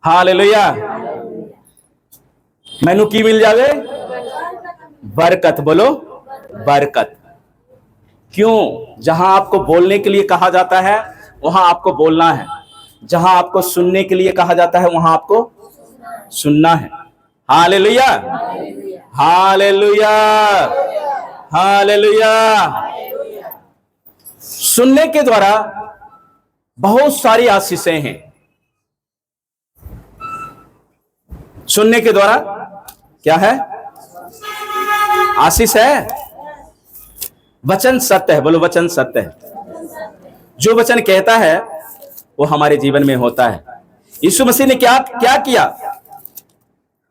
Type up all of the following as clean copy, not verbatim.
Hallelujah. मैनू की मिल जावे? बरकत। बोलो बरकत। क्यों? जहां आपको बोलने के लिए कहा जाता है वहां आपको बोलना है, जहां आपको सुनने के लिए कहा जाता है वहां आपको सुनना है। Hallelujah, hallelujah, hallelujah. सुनने के द्वारा बहुत सारी आशीषें हैं। सुनने के द्वारा क्या है? आशीष है। वचन सत्य है। बोलो वचन सत्य है। जो वचन कहता है वो हमारे जीवन में होता है। यीशु मसीह ने क्या क्या किया?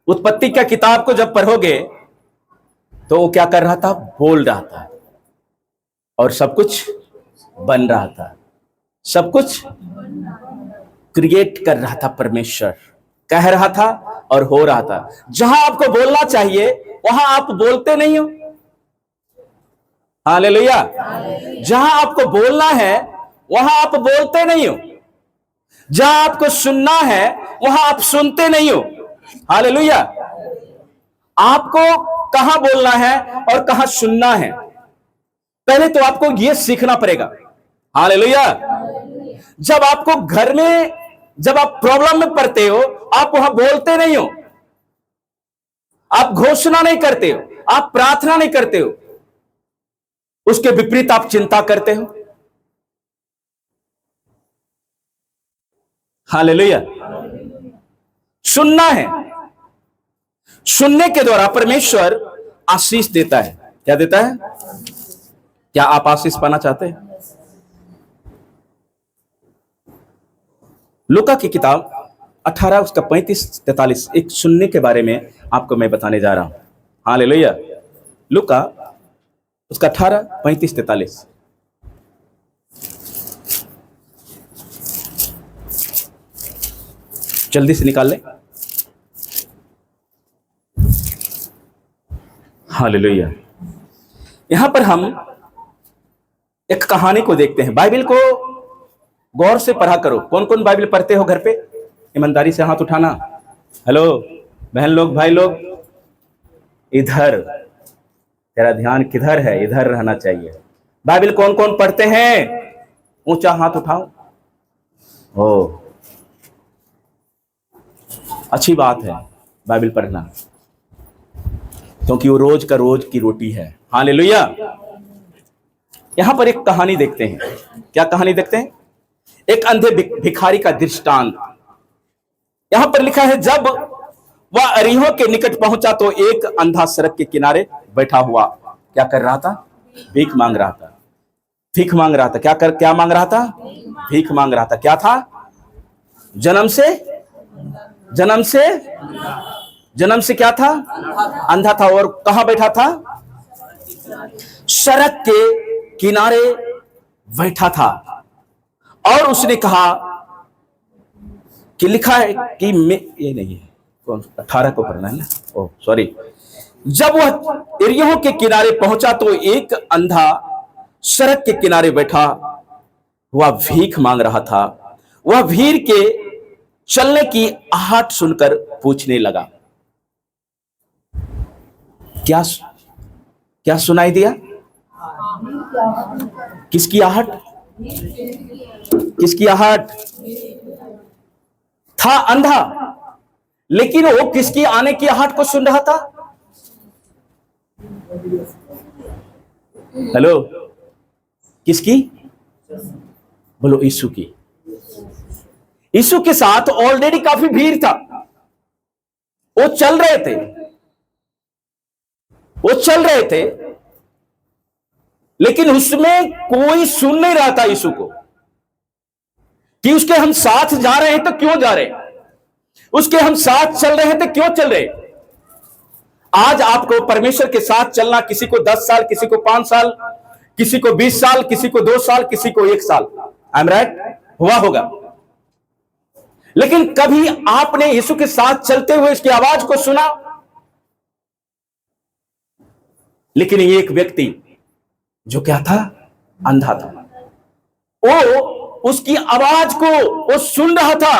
उत्पत्ति का किताब को जब पढ़ोगे तो वो क्या कर रहा था? बोल रहा था और सब कुछ बन रहा था, सब कुछ क्रिएट कर रहा था। परमेश्वर कह रहा था और हो रहा था। जहां आपको बोलना चाहिए वहां आप बोलते नहीं हो। हालेलुया। जहां आपको बोलना है वहां आप बोलते नहीं हो। जहां आपको सुनना है वहां आप सुनते नहीं हो। हालेलुया। आपको कहां बोलना है और कहां सुनना है, पहले तो आपको यह सीखना पड़ेगा। हालेलुया। जब आपको घर में, जब आप प्रॉब्लम में पड़ते हो, आप वहां बोलते नहीं हो, आप घोषणा नहीं करते हो, आप प्रार्थना नहीं करते हो, उसके विपरीत आप चिंता करते हो। हालेलुया। सुनना है। सुनने के द्वारा परमेश्वर आशीष देता है। क्या देता है? क्या आप आशीष पाना चाहते हैं? लूका की किताब 18 उसका 35-43 एक सुनने के बारे में आपको मैं बताने जा रहा हूं। हालेलुया। लूका उसका 18, 35-43। जल्दी से निकाल ले। हालेलुया। यहां पर हम एक कहानी को देखते हैं। बाइबल को गौर से पढ़ा करो। कौन कौन बाइबल पढ़ते हो घर पे? ईमानदारी से हाथ उठाना। हेलो बहन लोग, भाई लोग, इधर तेरा ध्यान किधर है? इधर रहना चाहिए। बाइबल कौन कौन पढ़ते हैं? ऊंचा हाथ उठाओ। ओ, अच्छी बात है बाइबल पढ़ना, क्योंकि वो रोज का रोज की रोटी है। हालेलुया। यहां पर एक कहानी देखते हैं। क्या कहानी देखते हैं? एक अंधे भिखारी का दृष्टांत। यहां पर लिखा है, जब वह अरिहो के निकट पहुंचा तो एक अंधा सड़क के किनारे बैठा हुआ क्या कर रहा था? भीख मांग रहा था। भीख मांग रहा था। क्या मांग रहा था? भीख मांग रहा था। क्या था? जन्म से क्या था? अंधा था। और कहां बैठा था? सड़क के किनारे बैठा था। और उसने कहा कि लिखा है कि ये नहीं है, कौन 18 को पढ़ना है ना? Oh sorry. जब वह एरियो के किनारे पहुंचा तो एक अंधा सड़क के किनारे बैठा हुआ भीख मांग रहा था। वह भीड़ के चलने की आहट सुनकर पूछने लगा। क्या सुनाई दिया? किसकी आहट? किसकी आहट? था अंधा, लेकिन वो किसकी आने की आहट को सुन रहा था? हेलो, किसकी? बोलो यीशु की। यीशु के साथ ऑलरेडी काफी भीड़ था। वो चल रहे थे, लेकिन उसमें कोई सुन नहीं रहा था यीशु को कि उसके हम साथ जा रहे हैं तो क्यों जा रहे हैं, उसके हम साथ चल रहे हैं तो क्यों चल रहे हैं। आज आपको परमेश्वर के साथ चलना, किसी को 10 साल, किसी को 5 साल, किसी को 20 साल, किसी को 2 साल, किसी को 1 साल, आई एम राइट, हुआ होगा। लेकिन कभी आपने यीशु के साथ चलते हुए इसकी आवाज को सुना? लेकिन ये एक व्यक्ति जो क्या था? अंधा था। वो उसकी आवाज को वो सुन रहा था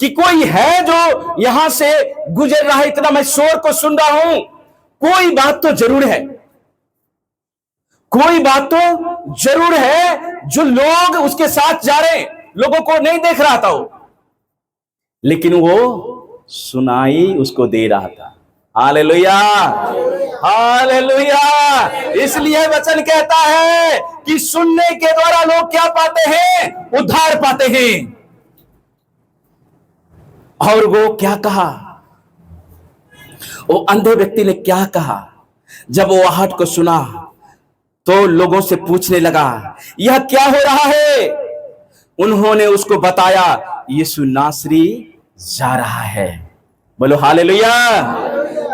कि कोई है जो यहां से गुजर रहा है, इतना मैं शोर को सुन रहा हूं, कोई बात तो जरूर है, कोई बात तो जरूर है जो लोग उसके साथ जा रहे हैं, लोगों को नहीं देख रहा था वो, लेकिन वो सुनाई उसको दे रहा था। Hallelujah, hallelujah. इसलिए वचन कहता है कि सुनने के द्वारा लोग क्या पाते हैं? उद्धार पाते हैं। और वो क्या कहा? वो अंधे व्यक्ति ने क्या कहा? जब वो आहट को सुना तो लोगों से पूछने लगा, यह क्या हो रहा है? उन्होंने उसको बताया, यीशु नासरी जा रहा है। बोलो हालेलुया।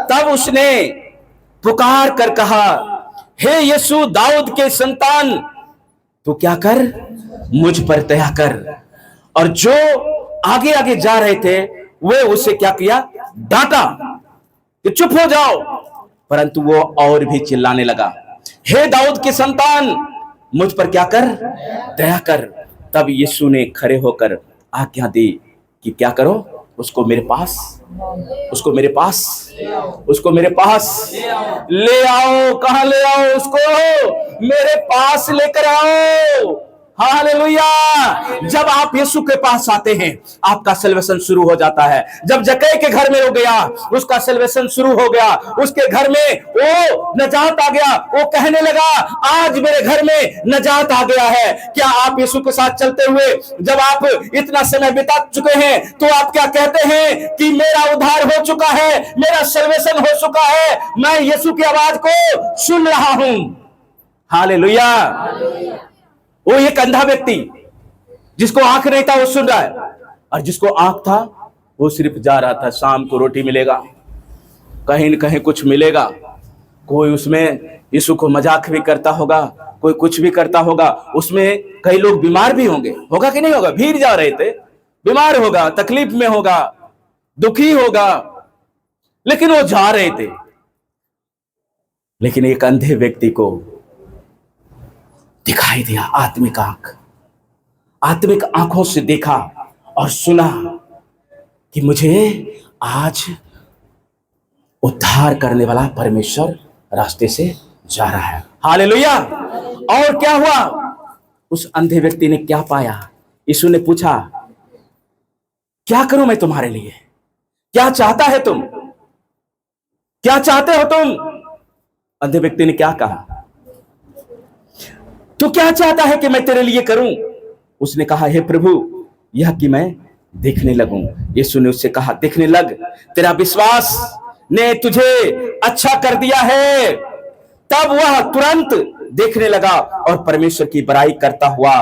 तब उसने पुकार कर कहा, हे यीशु दाऊद के संतान, तू क्या कर, मुझ पर दया कर। और जो आगे आगे जा रहे थे वे उसे क्या किया? डांटा कि चुप हो जाओ। परंतु वो और भी चिल्लाने लगा, हे दाऊद के संतान, मुझ पर क्या कर, दया कर। तब यीशु ने खड़े होकर आज्ञा दी कि क्या करो, उसको मेरे पास, उसको मेरे पास, उसको मेरे पास ले आओ। कहां ले आओ? उसको मेरे पास लेकर आओ। हालेलुया। जब आप यीशु के पास आते हैं आपका सल्वेशन शुरू हो जाता है। जब जक्कई के घर में हो गया, उसका सल्वेशन शुरू हो गया, उसके घर में वो नजात आ गया। वो कहने लगा, आज मेरे घर में नजात आ गया है। क्या आप यीशु के साथ चलते हुए जब आप इतना समय बिता चुके हैं तो आप क्या कहते हैं कि मेरा उद्धार हो चुका है, मेरा सल्वेशन हो चुका है, मैं यीशु की आवाज को सुन रहा हूं। हालेलुया। वो एक अंधा व्यक्ति जिसको आंख नहीं था वो सुन रहा है, और जिसको आंख था वो सिर्फ जा रहा था। शाम को रोटी मिलेगा, कहीं न कहीं कुछ मिलेगा। कोई उसमें यीशु को मजाक भी करता होगा, कोई कुछ भी करता होगा। उसमें कई लोग बीमार भी होंगे, होगा कि नहीं होगा? भीड़ जा रहे थे, बीमार होगा, तकलीफ में होगा, दुखी होगा, लेकिन वो जा रहे थे। लेकिन एक अंधे व्यक्ति को दिखाई दिया, आत्मिक आंख, आत्मिक आंखों से देखा और सुना कि मुझे आज उद्धार करने वाला परमेश्वर रास्ते से जा रहा है। हालेलुया। और क्या हुआ? उस अंधे व्यक्ति ने क्या पाया? यीशु ने पूछा, क्या करूं मैं तुम्हारे लिए? क्या चाहता है तुम? क्या चाहते हो तुम? अंधे व्यक्ति ने क्या कहा? तू क्या चाहता है कि मैं तेरे लिए करूं? उसने कहा, हे प्रभु, यह कि मैं देखने लगूं। यीशु ने उससे कहा, देखने लग, तेरा विश्वास ने तुझे अच्छा कर दिया है। तब वह तुरंत देखने लगा और परमेश्वर की बड़ाई करता हुआ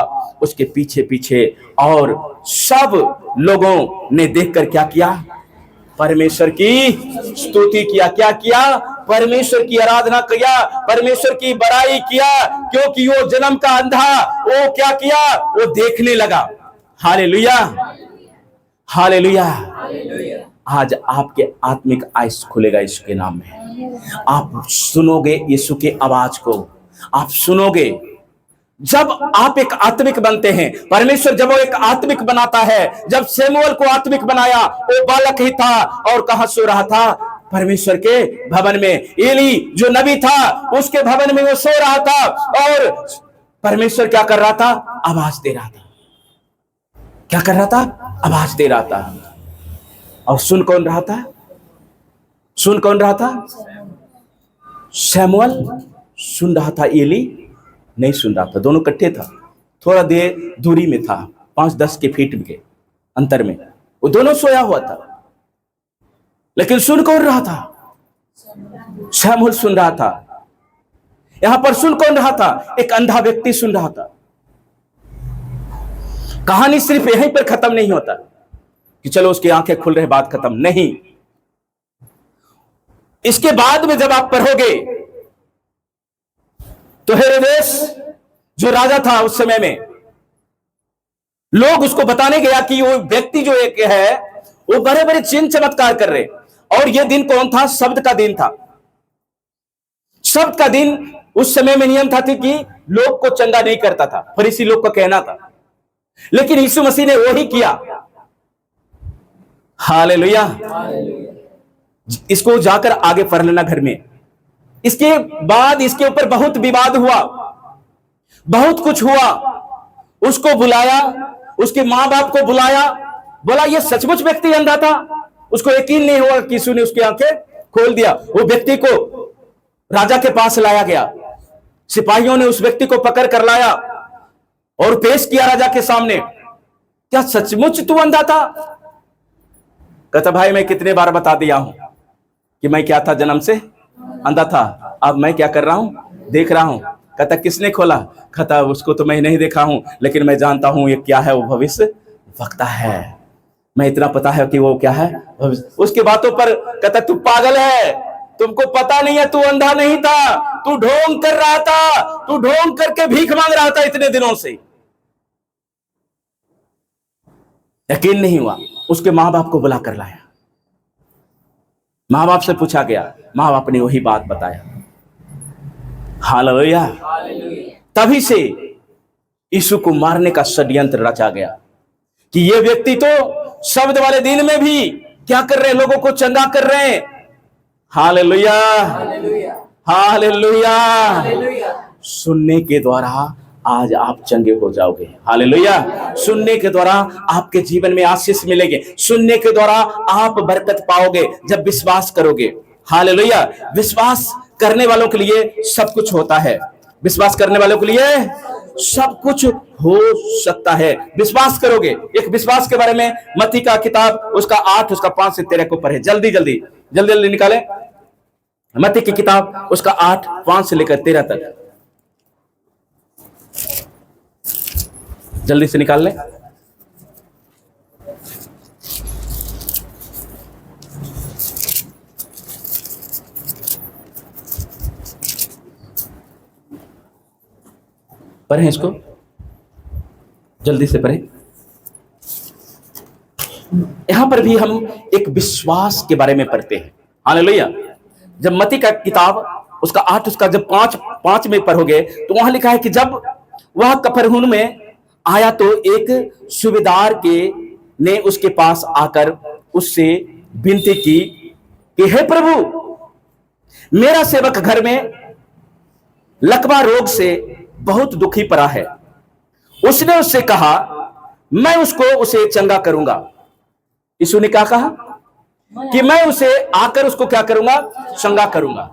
उसके पीछे पीछे, और सब लोगों ने देखकर क्या किया? परमेश्वर की स्तुति किया। क्या किया? परमेश्वर की आराधना किया, परमेश्वर की बड़ाई किया, क्योंकि वो जन्म का अंधा वो क्या किया? वो देखने लगा। Hallelujah, hallelujah. आज आपके आत्मिक आइस खुलेगा यीशु के नाम में। आप सुनोगे यीशु की आवाज को, आप सुनोगे। जब आप एक आत्मिक बनते हैं, परमेश्वर जब वो एक आत्मिक बनाता है, जब शमूएल को आत्मिक बनाया, वो बालक ही था और कहां सो रहा था? परमेश्वर के भवन में। एली जो नबी था उसके भवन में वो सो रहा था, और परमेश्वर क्या कर रहा था? आवाज दे रहा था। क्या कर रहा था? आवाज दे रहा था। और सुन कौन रहा था? सुन कौन रहा था? शमूएल सुन रहा था, एली नहीं सुन रहा था। दोनों इकट्ठे था, थोड़ा देर दूरी में था, 5-10 के फीट के अंतर में वो दोनों सोया हुआ था। लेकिन सुन कौन रहा था? शमूएल सुन रहा था। यहां पर सुन कौन रहा था? एक अंधा व्यक्ति सुन रहा था। कहानी सिर्फ यहीं पर खत्म नहीं होता कि चलो उसकी आंखें खुल रहे, बात खत्म नहीं। इसके बाद में जब आप पढ़ोगे तो हेरोदेस जो राजा था उस समय में, लोग उसको बताने गया कि वो व्यक्ति जो एक है वो बड़े बड़े चिन्ह चमत्कार कर रहे। और यह दिन कौन था? शब्द का दिन था। शब्द का दिन उस समय में नियम था कि लोग को चंगा नहीं करता था, फरीसी लोग का कहना था। लेकिन यीशु मसीह ने वही किया। हालेलुया। इसको जाकर आगे पढ़ लेना घर में। इसके बाद इसके ऊपर बहुत विवाद हुआ, बहुत कुछ हुआ। उसको बुलाया, उसके मां बाप को बुलाया, बोला ये सचमुच व्यक्ति अंधा था। उसको यकीन नहीं हुआ कि यीशु ने उसकी आंखें खोल दिया। वो व्यक्ति को राजा के पास लाया गया। सिपाहियों ने उस व्यक्ति को पकड़ कर लाया और पेश किया राजा के सामने। क्या सचमुच तू अंधा था? कहता भाई मैं कितने बार बता दिया हूं कि मैं क्या था, जन्म से अंधा था। अब मैं क्या कर रहा हूं, देख रहा हूं। कहता किसने खोला? कहता उसको तो मैं नहीं देखा हूं, लेकिन मैं जानता हूं ये क्या है, वो भविष्य वक्ता है। मैं इतना पता है कि वो क्या है, उसके बातों पर। कहता तू पागल है, तुमको पता नहीं है, तू अंधा नहीं था, तू ढोंग कर रहा था, तू ढोंग करके भीख मांग रहा था इतने दिनों से। यकीन नहीं हुआ, उसके मां बाप को बुला कर लाया। मां बाप से पूछा गया, मां बाप ने वही बात बताया। हालेलुया। तभी से यीशु को मारने का षड्यंत्र रचा गया कि ये व्यक्ति तो शब्द वाले दिन में भी क्या कर रहे हैं, लोगों को चंगा कर रहे हैं। Hallelujah, hallelujah. सुनने के द्वारा आज आप चंगे हो जाओगे। हालेलुया। सुनने के द्वारा आपके जीवन में आशीष मिलेंगे। सुनने के द्वारा आप बरकत पाओगे जब विश्वास करोगे। हालेलुया। विश्वास करने वालों के लिए सब कुछ होता है। विश्वास करने वालों के लिए सब कुछ हो सकता है। विश्वास करोगे। एक विश्वास के बारे में मत्ती का किताब उसका 8 उसका 5 से 13 को पढ़े। जल्दी जल्दी जल्दी जल्दी निकाले। मत्ती की किताब उसका 8 5 से लेकर 13 तक जल्दी से निकाल ले। पढ़ें इसको, जल्दी से पढ़ें। यहां पर भी हम एक विश्वास के बारे में पढ़ते हैं। हालेलुया। जब मत्ती का किताब उसका 8 उसका जब 5 में पढ़ोगे तो वहां लिखा है कि जब वह कफरनहूम में आया तो एक सूबेदार ने उसके पास आकर उससे विनती की कि हे प्रभु, मेरा सेवक घर में लकवा रोग से बहुत दुखी पड़ा है। उसने उससे कहा मैं उसे चंगा करूंगा। यीशु ने क्या कहा कि मैं उसे आकर उसको क्या करूंगा, चंगा करूंगा।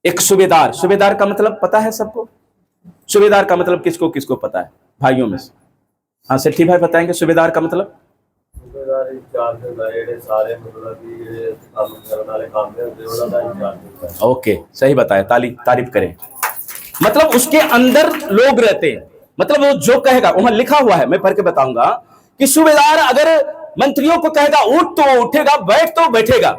एक सूबेदार का मतलब पता है सबको? सूबेदार का मतलब किसको किसको पता है भाइयों में से? हाँ सेठी भाई बताएंगे सूबेदार का मतलब? ओके, सही बताया, तारीफ करें। मतलब उसके अंदर लोग रहते हैं। मतलब वो जो कहेगा, वहां लिखा हुआ है, मैं पढ़ के बताऊंगा कि सूबेदार अगर मंत्रियों को कहेगा उठ तो उठेगा, बैठ तो बैठेगा,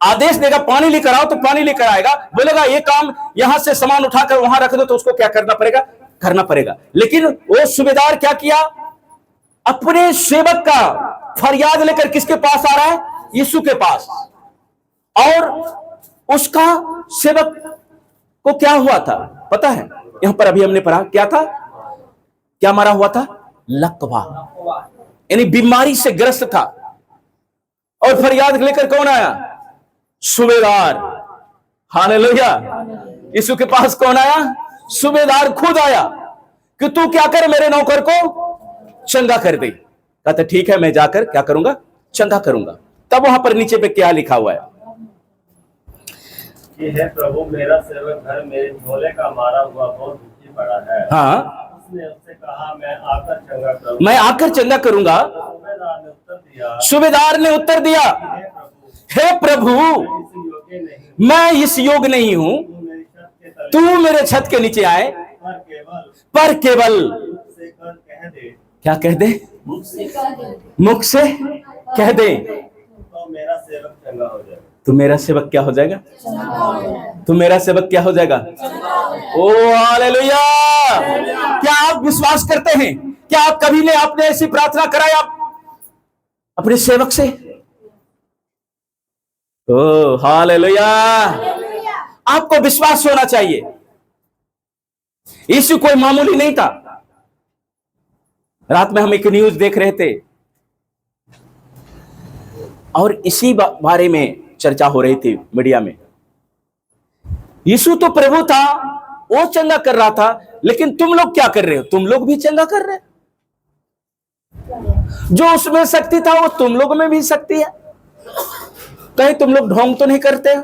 आदेश देगा पानी लेकर आओ तो पानी लेकर आएगा, बोलेगा ये काम यहां से सामान उठाकर वहां रख दो तो उसको क्या करना पड़ेगा, करना पड़ेगा। लेकिन वो सूबेदार क्या किया, अपने सेवक का फरियाद लेकर किसके पास आ रहा है, यीशु के पास। और उसका सेवक को क्या हुआ था पता है? यहां पर अभी हमने पढ़ा क्या था, क्या मारा हुआ था, लकवा, यानी बीमारी से ग्रस्त था। और फरियाद लेकर कौन आया, सूबेदार। हालेलुया। यीशु के पास कौन आया, सूबेदार खुद आया कि तू क्या कर, मेरे नौकर को चंगा कर दे। कहता ठीक है, मैं जाकर क्या करूंगा, चंगा करूंगा। तब वहां पर नीचे पे क्या लिखा हुआ है कि हे प्रभु, मेरा सेवक घर मेरे झोले का मारा हुआ बहुत दुखी पड़ा है। हाँ, उसने उससे कहा मैं आकर चंगा करूंगा। मैं आकर चंगा करूंगा। सूबेदार ने उत्तर दिया हे प्रभु, मैं इस योग नहीं हूं, तू मेरे छत के नीचे आए, पर केवल क्या कह दे, मुख से कह दे तो मेरा सेवक चंगा हो जाएगा। तो मेरा सेवक क्या हो जाएगा, तो मेरा सेवक क्या हो जाएगा। ओ हालेलुया। क्या आप विश्वास करते हैं? क्या आप कभी ने आपने ऐसी प्रार्थना कराई आप अपने सेवक से? ओ हालेलुया। आपको विश्वास होना चाहिए। यीशु कोई मामूली नहीं था। रात में हम एक न्यूज देख रहे थे, और इसी बारे में चर्चा हो रही थी मीडिया में। यीशु तो प्रभु था, वो चंगा कर रहा था, लेकिन तुम लोग क्या कर रहे हो? तुम लोग भी चंगा कर रहे हो। जो उसमें शक्ति था वो तुम लोग में भी शक्ति है। कहीं तुम लोग ढोंग तो नहीं करते हो?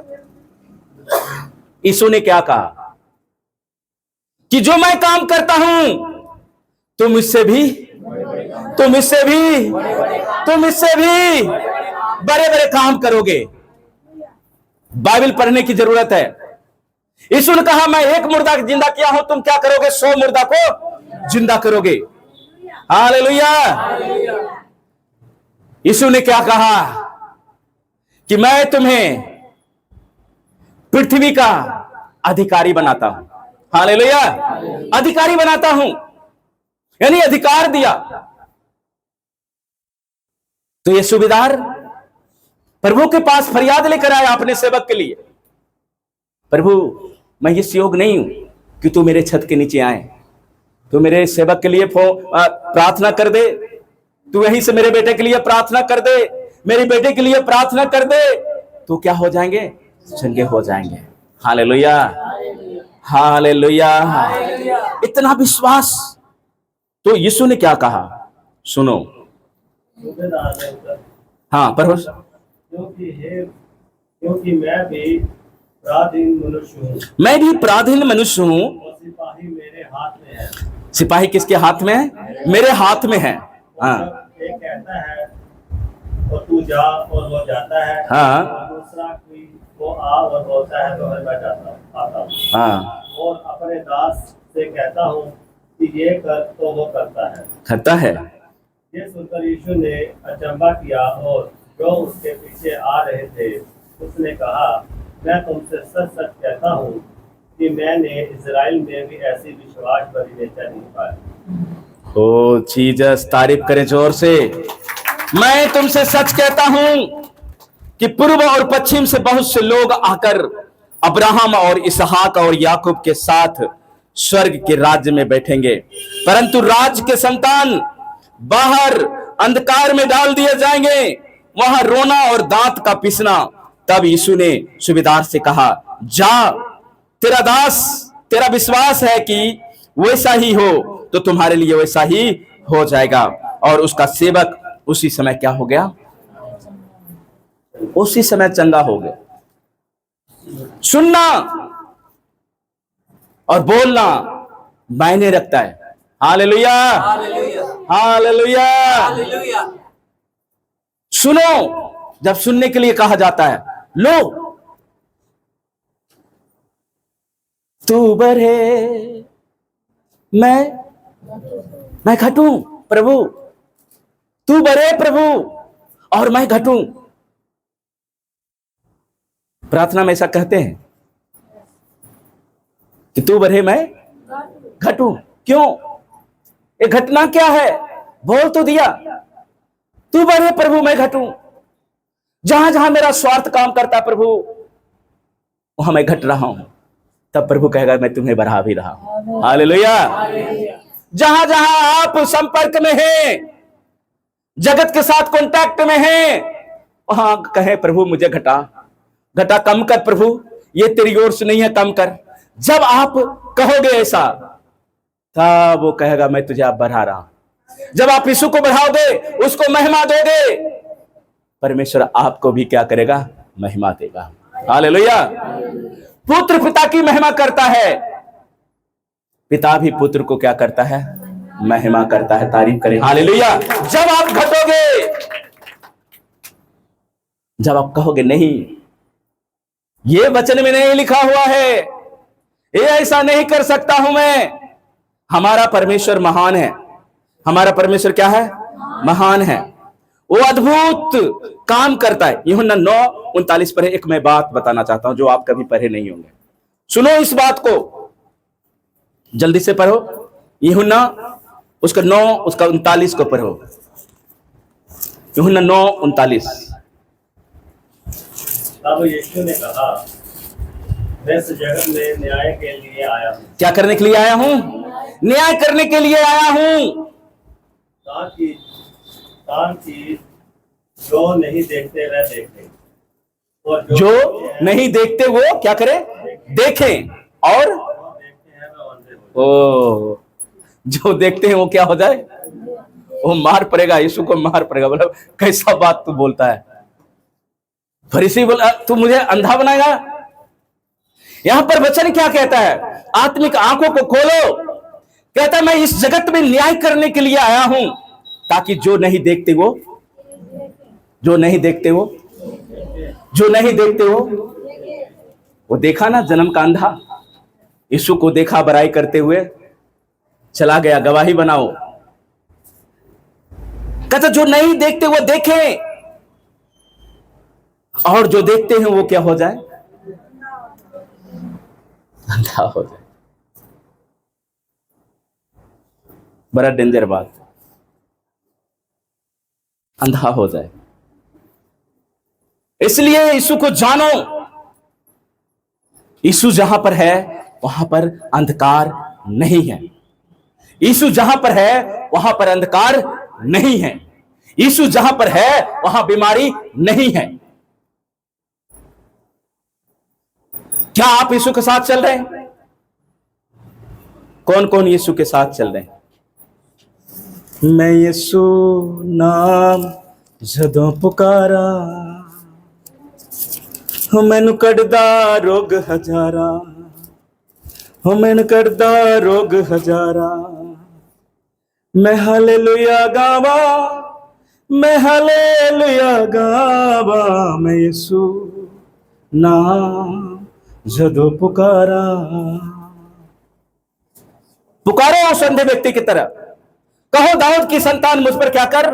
यीशु ने क्या कहा कि जो मैं काम करता हूं तुम इससे भी बड़े बड़े काम करोगे। बाइबल पढ़ने की जरूरत है। यीशु ने कहा मैं एक मुर्दा जिंदा किया हूं, तुम क्या करोगे? 100 मुर्दा को जिंदा करोगे। हालेलुया। यीशु ने क्या कहा कि मैं तुम्हें पृथ्वी का अधिकारी बनाता हूं। हालेलुया। अधिकारी बनाता हूं, यानी अधिकार दिया। तो ये सूबेदार प्रभु के पास फरियाद लेकर आया अपने सेवक के लिए, प्रभु मैं इस योग नहीं हूं कि तू मेरे छत के नीचे आए, तू मेरे सेवक के लिए प्रार्थना कर दे, तू यहीं से मेरे बेटे के लिए प्रार्थना कर दे, मेरी बेटे के लिए प्रार्थना कर दे, तो क्या हो जाएंगे? चंगे हो जाएंगे। Hallelujah, hallelujah. इतना विश्वास। तो यीशु ने क्या कहा सुनो। हाँ प्रभु। क्योंकि मैं भी पराधीन मनुष्य हूँ और सिपाही मेरे हाथ में है। सिपाही किसके हाथ में है? मेरे हाथ में है। हाँ। एक कहता है और तू जा और वो जाता है। हाँ। और दूसरा कोई वो आ और बोलता है तो मैं आता हूँ। हाँ। और अपने दास से कहता हूँ कि ये कर तो वो करता है। ये सुनकर यीशु ने अचंभा किया और जो उसके पीछे आ रहे थे उसने कहा मैं तुमसे सच सच कहता हूँ कि मैंने इजराइल में भी ऐसी विश्वास भरी नेचर नहीं पाई। ओ जीसस, तारीफ करें जोर से। मैं तुमसे सच कहता हूं कि पूर्व और पश्चिम से बहुत से लोग आकर अब्राहम और इसहाक और याकूब के साथ स्वर्ग के राज्य में बैठेंगे, परंतु राज के संतान बाहर अंधकार में डाल दिए जाएंगे, वहां रोना और दांत का पिसना। तब यीशु ने सूबेदार से कहा जा, तेरा दास, तेरा विश्वास है कि वैसा ही हो तो तुम्हारे लिए वैसा ही हो जाएगा। और उसका सेवक उसी समय क्या हो गया? उसी समय चंगा हो गया। सुनना और बोलना मायने रखता है। Hallelujah, hallelujah. सुनो, जब सुनने के लिए कहा जाता है, लो तू बढ़े मैं घटूं प्रभु, तू बढ़े प्रभु और मैं घटूं। प्रार्थना में ऐसा कहते हैं कि तू बढ़े मैं घटूं। क्यों? ये घटना क्या है? बोल तो दिया, तू बढ़े प्रभु मैं घटूं। जहां जहां मेरा स्वार्थ काम करता है प्रभु, वहां मैं घट रहा हूं, तब प्रभु कहेगा मैं तुम्हें बढ़ा भी रहा हूं। हालेलुया। जहां जहां आप संपर्क में हैं, जगत के साथ कांटेक्ट में हैं, वहां कहे प्रभु मुझे घटा कम कर प्रभु, ये तेरी ओर से नहीं है, कम कर। जब आप कहोगे ऐसा, तब वो कहेगा मैं तुझे आप बढ़ा रहा हूं। जब आप यीशु को बढ़ाओगे, उसको महिमा दोगे, परमेश्वर आपको भी क्या करेगा? महिमा देगा। हालेलुया। पुत्र पिता की महिमा करता है, पिता भी पुत्र को क्या करता है? महिमा करता है। तारीफ करें। हालेलुया। जब आप घटोगे, जब आप कहोगे नहीं, ये वचन में नहीं लिखा हुआ है, ये ऐसा नहीं कर सकता हूं मैं, हमारा परमेश्वर महान है। हमारा परमेश्वर क्या है? महान है। वो अद्भुत काम करता है। यूहन्ना 9:39 पर एक मैं बात बताना चाहता हूं जो आप कभी पढ़े नहीं होंगे। सुनो इस बात को, जल्दी से पढ़ो। यूहन्ना उसका 9 उसका 39 को पढ़ो। यूहन्ना 9:39। तब यीशु ने कहा मैं इस जगत में न्याय के लिए आया हूँ। क्या करने के लिए आया हूं? न्याय करने के लिए आया हूं। जो नहीं देखते वह देखें, और जो नहीं देखते वो क्या करें? देखें, और जो देखते हैं वह अंधे हो ओ जो देखते हैं वो क्या हो जाए? वो मार पड़ेगा, यीशु को मार पड़ेगा। बोला कैसा बात तू बोलता है? फरीसी बोला तू मुझे अंधा बनाएगा? यहां पर वचन क्या कहता है? आत्मिक आंखों को खोलो। कहता है मैं इस जगत में न्याय करने के लिए आया हूं, ताकि जो नहीं देखते वो, जो नहीं देखते वो, जो नहीं देखते वो देखा ना जन्म का अंधा, यीशु को देखा बड़ाई करते हुए चला गया, गवाही बनाओ। कहता जो नहीं देखते वो देखें, और जो देखते हैं वो क्या हो जाए? अंधा हो जाए। बड़ा डेंजर बात, अंधा हो जाए। इसलिए यीशु को जानो। यीशु जहां पर है वहां पर अंधकार नहीं है। यीशु जहां पर है वहां पर अंधकार नहीं है। यीशु जहां पर है वहां बीमारी नहीं है। क्या आप यीशु के साथ चल रहे हैं? कौन कौन यीशु के साथ चल रहे हैं? मैं यीशु नाम जदों पुकारा, मैनू कटदा रोग हजारा, मैनू कटदा रोग हजारा। मैं हालेलुया गावा, मैं हालेलुया गावा, मैं यीशु नाम जदों पुकारा। पुकारो उस अंधे व्यक्ति की तरह, कहो दाऊद की संतान मुझ पर क्या कर?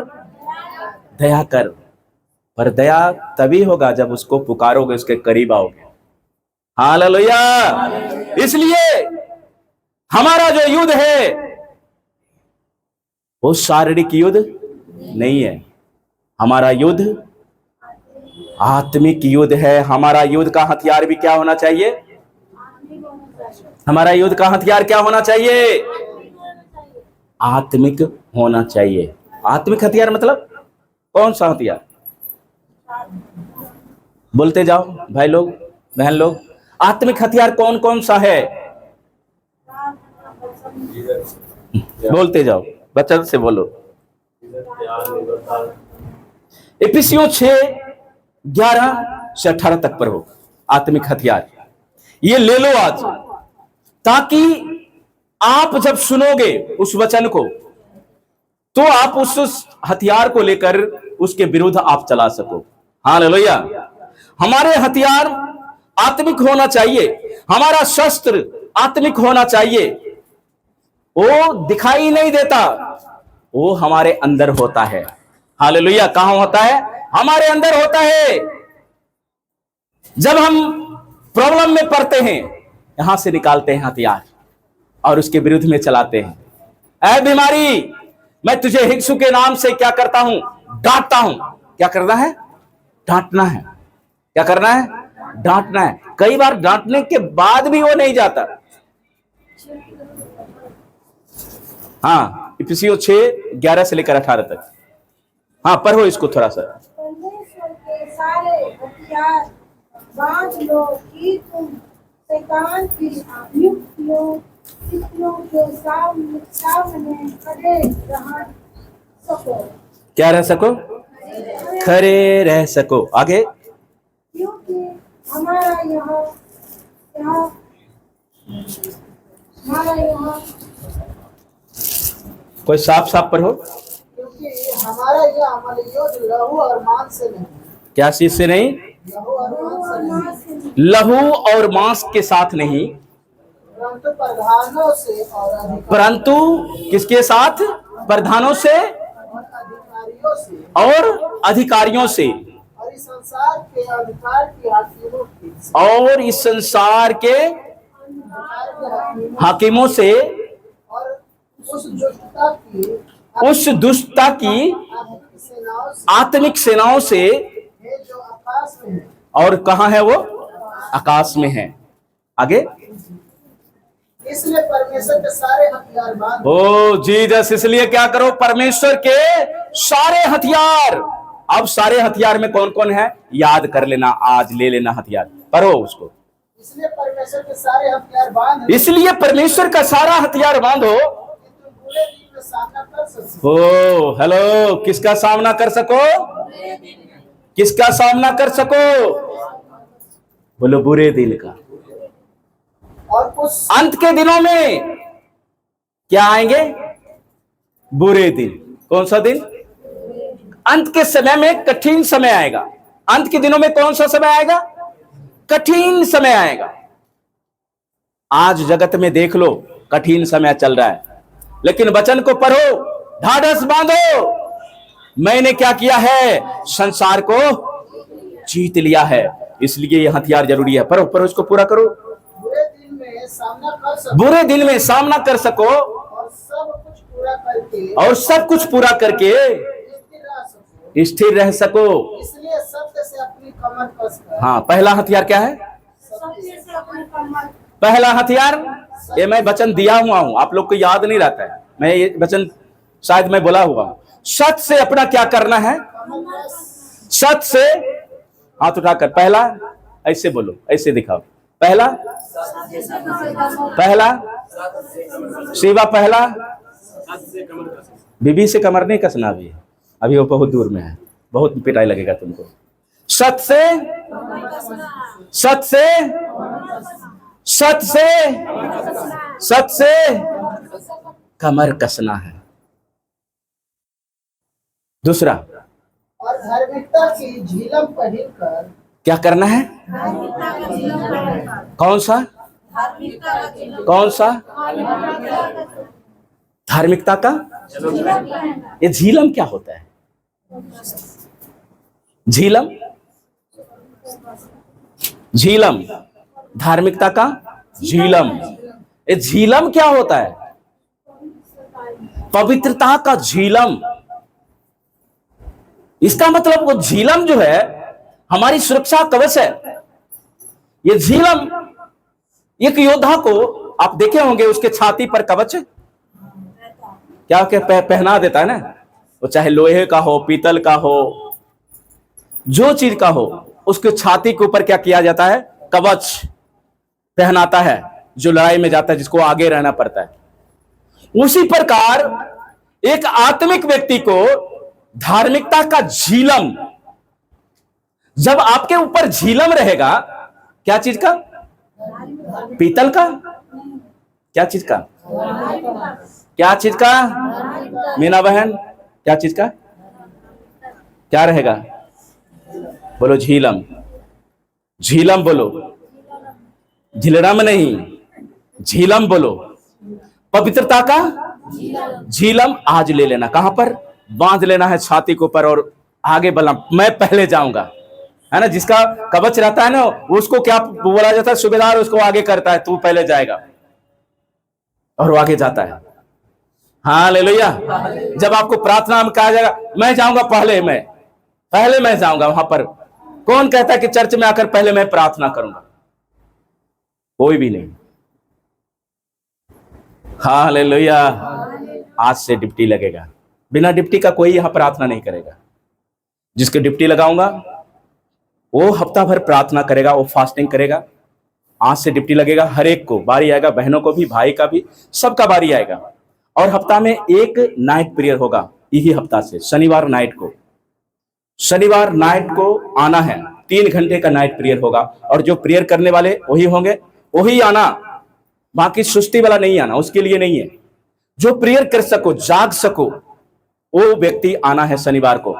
दया कर। पर दया तभी होगा जब उसको पुकारोगे, उसके करीब आओगे। हालेलुया। इसलिए हमारा जो युद्ध है वो शारीरिक युद्ध नहीं है, हमारा युद्ध आत्मिक युद्ध है। हमारा युद्ध का हथियार भी क्या होना चाहिए? हमारा युद्ध का हथियार क्या होना चाहिए? आत्मिक होना चाहिए। आत्मिक हथियार मतलब कौन सा हथियार? बोलते जाओ भाई लोग, बहन लोग, आत्मिक हथियार कौन कौन सा है? बोलते जाओ, बचन से बोलो। इफिसियों 6:11 से 18 तक पर हो आत्मिक हथियार। ये ले लो आज, ताकि आप जब सुनोगे उस वचन को तो आप उस हथियार को लेकर उसके विरुद्ध आप चला सको। हालेलुया। हमारे हथियार आत्मिक होना चाहिए, हमारा शस्त्र आत्मिक होना चाहिए। वो दिखाई नहीं देता, वो हमारे अंदर होता है। हालेलुया। कहां होता है? हमारे अंदर होता है। जब हम प्रॉब्लम में पड़ते हैं यहां से निकालते हैं हथियार और उसके विरुद्ध में चलाते हैं। ऐ बीमारी, मैं तुझे यीशु के नाम से क्या करता हूं? डांटता हूं। क्या करना है? डांटना है। क्या करना है? डांटना है। कई बार डांटने के बाद भी वो नहीं जाता। हाँ, इफिसियों 6:11 से लेकर 18 तक। हाँ, पढ़ो इसको थोड़ा सा। परमेश्वर के सारे हथियार बांध लो कि तुम शैतान की युक्तियों के सामने खड़े रह सको। क्या रह सको? खरे रह सको। आगे। क्योंकि हमारा कोई साफ साफ पढ़ो। क्योंकि हमारा यह अमल युद्ध लहू और मांस से नहीं। क्या चीज से नहीं? लहू और मांस से नहीं, लहू और मांस के साथ नहीं, परंतु प्रधानों से और अधिकारियों परंतु किसके साथ? प्रधानों से और अधिकारियों से और इस संसार के अधिकार के हाकिमों की और इस संसार के हाकिमों से और उस दुष्टता की आत्मिक सेनाओं से जो आकाश में है। और कहां है वो? आकाश में है। आगे। इसलिए परमेश्वर के सारे हथियार बांधो। ओ जीसस, इसलिए क्या करो? परमेश्वर के सारे हथियार अब सारे हथियार में कौन कौन है याद कर लेना, आज ले लेना हथियार, पढ़ो उसको। इसलिए परमेश्वर के सारे हथियार बांध इसलिए परमेश्वर का सारा हथियार बांधो, तुम पूरे दिन में सामना कर सको। ओ हेलो, किसका सामना कर सको? किसका सामना कर सको? बोलो बुरे दिन का। और कुछ अंत के दिनों में क्या आएंगे? बुरे दिन। कौन सा दिन? अंत के समय में कठिन समय आएगा। अंत के दिनों में कौन सा समय आएगा? कठिन समय आएगा। आज जगत में देख लो कठिन समय चल रहा है, लेकिन वचन को पढ़ो, ढाढ़स बांधो। मैंने क्या किया है? संसार को जीत लिया है। इसलिए यह हथियार जरूरी है। पढ़ो पढ़ो, इसको पूरा करो। बुरे दिन में सामना कर सको बुरे दिन में सामना कर सको और सब कुछ पूरा करके और सब कुछ पूरा करके स्थिर रह सको। स्थिर रह सको। इसलिए सत्य से अपनी कमर कसकर। हाँ, पहला हथियार क्या है? सत्य से अपनी कमर। पहला हथियार, ये मैं वचन दिया हुआ हूं, आप लोग को याद नहीं रहता है, मैं ये वचन शायद मैं बोला हुआ हूं। सत्य से अपना क्या करना है? सत्य से हाथ उठाकर पहला ऐसे बोलो, ऐसे दिखाओ। पहला, पहला शिवा, पहला बीबी से कमर नहीं कसना अभी, अभी वो बहुत दूर में है, बहुत पिटाई लगेगा तुमको। सत्य से, सत्य से, सत्य से, सत्य से कमर कसना है। दूसरा, और धार्मिकता की झिलम पहनकर। क्या करना है? कौन सा? कौन सा? धार्मिकता का। ये झिलम क्या होता है? झिलम, झिलम धार्मिकता का झिलम। ये झिलम क्या होता है? पवित्रता का झिलम। इसका मतलब वो झिलम जो है हमारी सुरक्षा कवच है। ये झिलम एक योद्धा को आप देखे होंगे, उसके छाती पर कवच क्या क्या पहना देता है ना, वो चाहे लोहे का हो, पीतल का हो, जो चीज का हो, उसके छाती के ऊपर क्या किया जाता है? कवच पहनाता है, जो लड़ाई में जाता है, जिसको आगे रहना पड़ता है। उसी प्रकार एक आत्मिक व्यक्ति को धार्मिकता का झिलम, जब आपके ऊपर झिलम रहेगा, क्या चीज का? पीतल का? क्या चीज का? क्या चीज का? मीना बहन, क्या चीज का? क्या रहेगा? बोलो झिलम। झिलम बोलो, झिलरम नहीं, झिलम बोलो। पवित्रता का झिलम आज ले लेना। कहां पर? बांध लेना है छाती के ऊपर और आगे बढ़ना। मैं पहले जाऊंगा, है ना। जिसका कवच रहता है ना, उसको क्या बोला जाता है? सूबेदार उसको आगे करता है, तू पहले जाएगा, और वो आगे जाता है। हालेलुया। जब आपको प्रार्थना में कहा जाएगा मैं जाऊंगा पहले, मैं जाऊंगा वहां पर, कौन कहता है कि चर्च में आकर पहले मैं प्रार्थना करूंगा? कोई भी नहीं। हालेलुया। आज से डिप्टी लगेगा, बिना डिप्टी का कोई यहां प्रार्थना नहीं करेगा। जिसके डिप्टी लगाऊंगा वो हफ्ता भर प्रार्थना करेगा, वो फास्टिंग करेगा। आज से डिप्टी लगेगा, हर एक को बारी आएगा, बहनों को भी, भाई का भी, सबका बारी आएगा। और हफ्ता में एक नाइट प्रेयर होगा, यही हफ्ता से शनिवार नाइट को, शनिवार नाइट को आना है। 3 घंटे का नाइट प्रेयर होगा, और जो प्रेयर करने वाले वही होंगे, वही आना, बाकी सुस्ती वाला नहीं आना, उसके लिए नहीं है। जो प्रेयर कर सको, जाग सको, वो व्यक्ति आना है शनिवार को।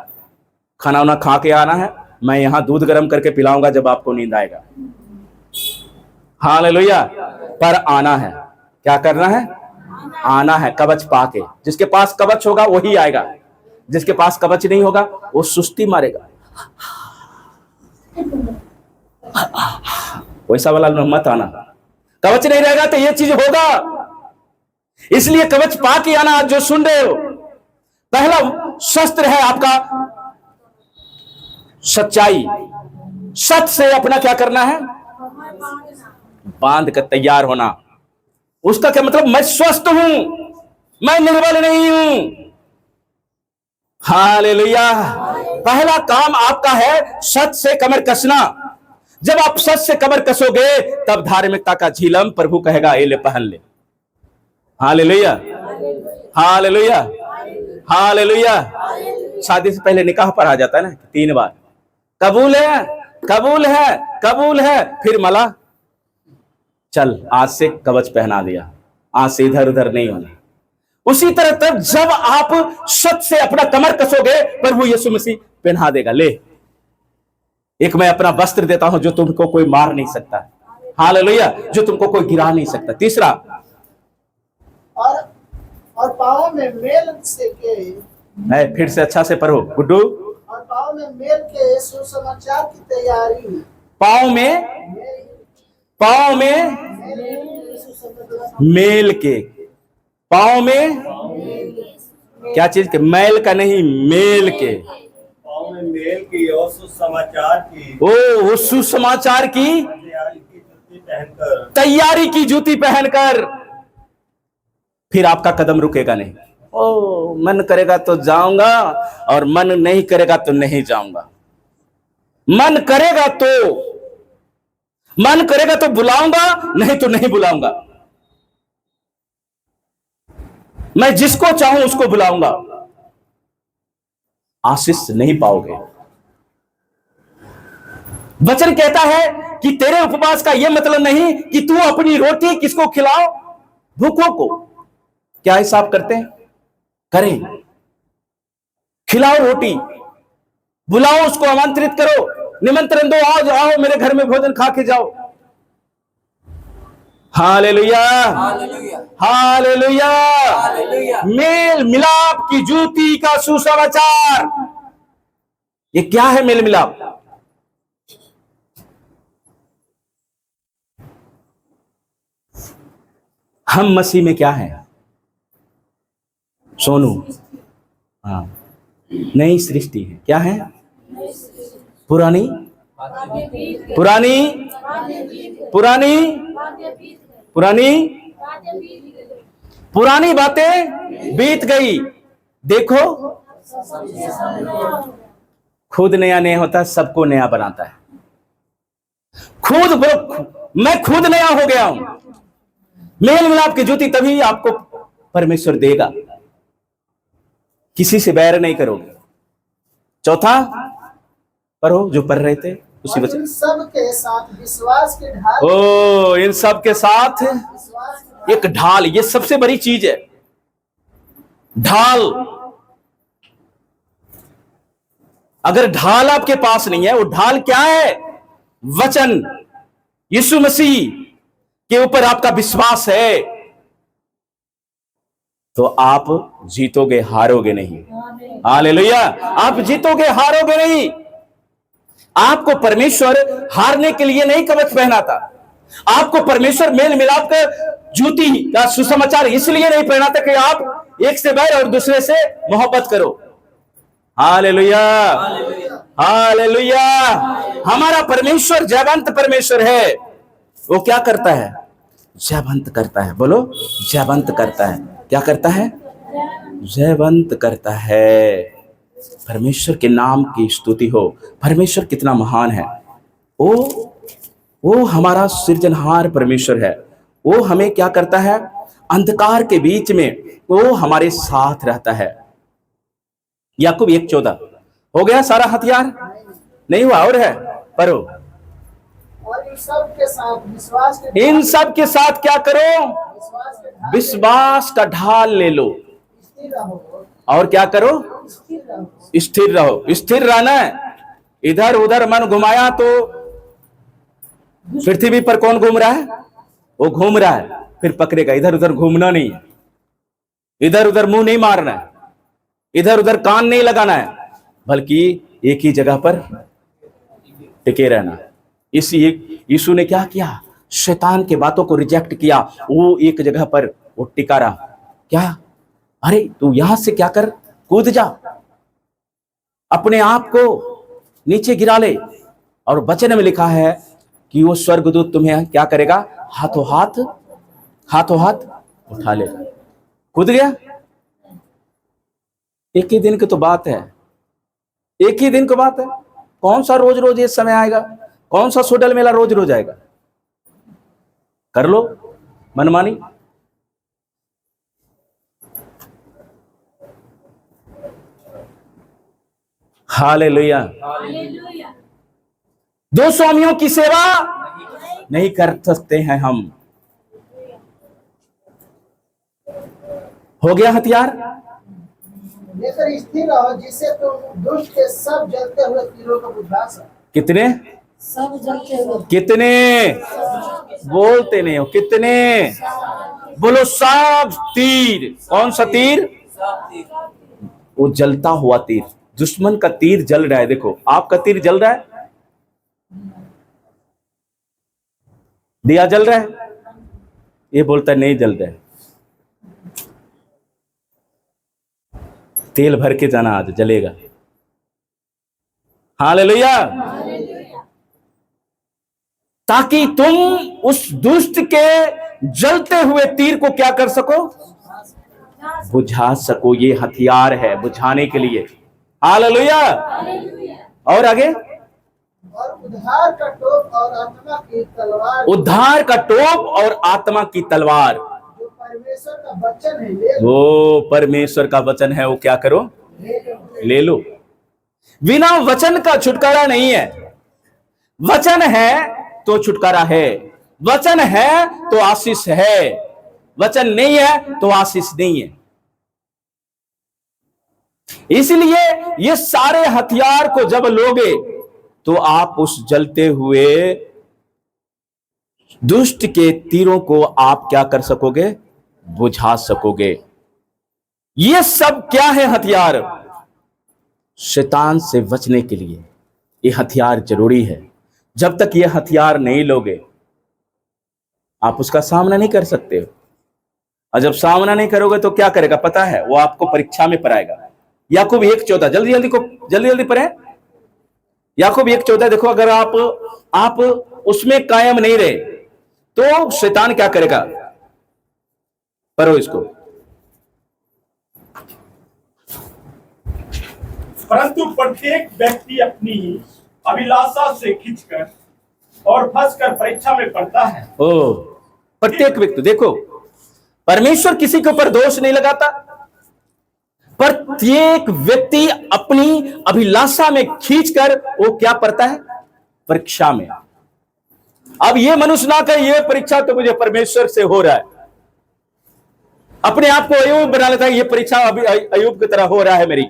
खाना वाना खा के आना है, मैं यहां दूध गर्म करके पिलाऊंगा जब आपको नींद आएगा। हालेलुया। पर आना है, क्या करना है? आना है कवच पाके। जिसके पास कवच होगा वही आएगा, जिसके पास कवच नहीं होगा वो सुस्ती मारेगा। वैसा वाला मत आना। कवच नहीं रहेगा तो ये चीज होगा, इसलिए कवच पाके आना। आज जो सुन रहे हो, पहला शस्त्र है आपका सच्चाई। सत्य से अपना क्या करना है? बांध कर तैयार होना। उसका क्या मतलब? मैं स्वस्थ हूं, मैं निर्बल नहीं हूं। हालेलुया। पहला काम आपका है सच से कमर कसना। जब आप सच से कमर कसोगे तब धार्मिकता का झिलम प्रभु कहेगा ये ले पहन ले। Hallelujah, hallelujah, hallelujah. शादी से पहले निकाह पर आ जाता है ना 3 बार, कबूल है, कबूल है, कबूल है, फिर मला चल आज से कवच पहना दिया, आज से इधर उधर नहीं होना। उसी तरह तब जब आप सच से अपना कमर कसोगे प्रभु यीशु मसीह पहना देगा। ले एक मैं अपना वस्त्र देता हूं जो तुमको कोई मार नहीं सकता, हालेलुया, जो तुमको कोई गिरा नहीं सकता। तीसरा, और पाँव में मेल से के, मैं फिर से अच्छा से पढ़ो गुड्डू। और पाँव में मेल के सुसमाचार की तैयारी, पाँव में, पाँव में मेल के, पाँव में क्या चीज के? मैल का नहीं, मेल के। पाँव में मेल की और सुसमाचार की, ओ सुसमाचार की तैयारी की जूती पहनकर, तैयारी की जूती पहनकर। फिर आपका कदम रुकेगा नहीं। ओ मन करेगा तो जाऊंगा और मन नहीं करेगा तो नहीं जाऊंगा। मन करेगा तो बुलाऊंगा, नहीं तो नहीं बुलाऊंगा। मैं जिसको चाहूं उसको बुलाऊंगा। आशीष नहीं पाओगे। वचन कहता है कि तेरे उपवास का यह मतलब नहीं कि तू अपनी रोटी किसको खिलाओ? भूखों को। क्या हिसाब करते हैं? करें, खिलाओ रोटी, बुलाओ उसको, आमंत्रित करो, निमंत्रण दो, आओ जाओ मेरे घर में भोजन खा के जाओ। Hallelujah, hallelujah. मेल मिलाप की जूती का सुसमाचार। ये क्या है मेल मिलाप? हम मसीह में क्या है? सोनू, हाँ, नई सृष्टि है। क्या है? पुरानी पुरानी पुरानी पुरानी पुरानी बातें बीत गई। देखो, खुद नया नहीं होता, सबको नया बनाता है। मैं खुद नया हो गया हूं। मेल मिलाप की जूती तभी आपको परमेश्वर देगा। किसी से बैर नहीं करोगे। चौथा पढ़ो जो पढ़ रहे थे उसी वचन। इन सब के साथ विश्वास की ढाल, ओ इन सब के साथ एक ढाल, ये सबसे बड़ी चीज है। ढाल, अगर ढाल आपके पास नहीं है, वो ढाल क्या है? वचन, यीशु मसीह के ऊपर आपका विश्वास है तो आप जीतोगे, हारोगे नहीं। हालेलुया, आप जीतोगे, हारोगे नहीं। आपको परमेश्वर हारने के लिए नहीं कवच पहनाता। आपको परमेश्वर मेल मिलाप का जूती का सुसमाचार इसलिए नहीं पहनाता कि आप एक से बैर और दूसरे से मोहब्बत करो। Hallelujah, hallelujah. हमारा परमेश्वर जयवंत परमेश्वर है। वो क्या करता है? जयवंत करता है। बोलो, जयवंत करता है। क्या करता है? जयवंत करता है। परमेश्वर के नाम की स्तुति हो। परमेश्वर कितना महान है। वो हमारा सृजनहार परमेश्वर है। वो हमें क्या करता है? अंधकार के बीच में वो हमारे साथ रहता है। याकूब 1:14 हो गया सारा हथियार? नहीं हुआ, और है, पढ़ो। और इन सब के साथ विश्वास की, इन सब के साथ क्या करो? विश्वास की ढाल, विश्वास का ढाल ले लो। स्थिर रहो, और क्या करो? स्थिर रहो। स्थिर रहो। स्थिर रहना है। इधर उधर मन घुमाया तो पृथ्वी पर कौन घूम रहा है? वो घूम रहा है, फिर पकड़ेगा। इधर उधर घूमना नहीं है, इधर उधर मुंह नहीं मारना है, इधर उधर कान नहीं लगाना है, बल्कि एक ही जगह पर टिके रहना। इस यीशु ने क्या किया? शैतान के बातों को रिजेक्ट किया। वो एक जगह पर वो टिका रहा। क्या? अरे तू यहां से क्या कर, कूद जा, अपने आप को नीचे गिरा ले। और वचन में लिखा है कि वो स्वर्गदूत तुम्हें क्या करेगा? हाथों हाथ उठा लेगा। कूद गया। एक ही दिन की तो बात है, एक ही दिन की बात है। कौन सा रोज रोज ये समय आएगा? कौन सा सोडल मेला रोज रोज आएगा? कर लो मनमानी। हालेलुया। दो स्वामियों की सेवा नहीं कर सकते हैं हम। हो गया हथियार। लेकर स्थिर रहो, जिससे तुम दुष्ट के सब जलते हुए तीरों को बुझा सको। कितने? सब जलते हुए। कितने? बोलते नहीं हो। कितने? बोलो सब तीर। कौन सा तीर? वो जलता हुआ तीर। दुश्मन का तीर जल रहा है। देखो आपका तीर जल रहा है, दिया जल रहा है, ये बोलता है नहीं जल रहा है। तेल भर के जाना, आज जलेगा। हालेलुया। ताकि तुम उस दुष्ट के जलते हुए तीर को क्या कर सको? बुझा सको। ये हथियार है बुझाने के लिए। हालेलुया। और आगे, और उद्धार का टोप और आत्मा की तलवार, उद्धार का टोप और आत्मा की तलवार, जो परमेश्वर का वचन है, ले लो। वो परमेश्वर का वचन है, वो क्या करो? ले लो। बिना वचन का छुटकारा नहीं है। वचन है तो छुटकारा है, वचन है तो आशीष है, वचन नहीं है तो आशीष नहीं है। इसलिए ये सारे हथियार को जब लोगे तो आप उस जलते हुए दुष्ट के तीरों को आप क्या कर सकोगे? बुझा सकोगे। ये सब क्या है? हथियार। शैतान से बचने के लिए ये हथियार जरूरी है। जब तक ये हथियार नहीं लोगे आप उसका सामना नहीं कर सकते हो। और जब सामना नहीं करोगे तो क्या करेगा पता है? वो आपको परीक्षा में पढ़ाएगा। याकूब 1:14 जल्दी पढ़े। याकूब 1:14 देखो। अगर आप उसमें कायम नहीं रहे तो शैतान क्या करेगा? पढ़ो इसको। परंतु प्रत्येक व्यक्ति अपनी अभिलाषा से खिंचकर और फंसकर परीक्षा में पड़ता है। ओ, प्रत्येक व्यक्ति देखो, परमेश्वर किसी के ऊपर दोष नहीं लगाता। प्रत्येक व्यक्ति अपनी अभिलाषा में खींचकर वो क्या पड़ता है? परीक्षा में। अब ये मनुष्य ना कहे ये परीक्षा तो मुझे परमेश्वर से हो रहा है, अपने आप को अयूब बना लेता है, ये परीक्षा अभी अयूब की तरह हो रहा है मेरी।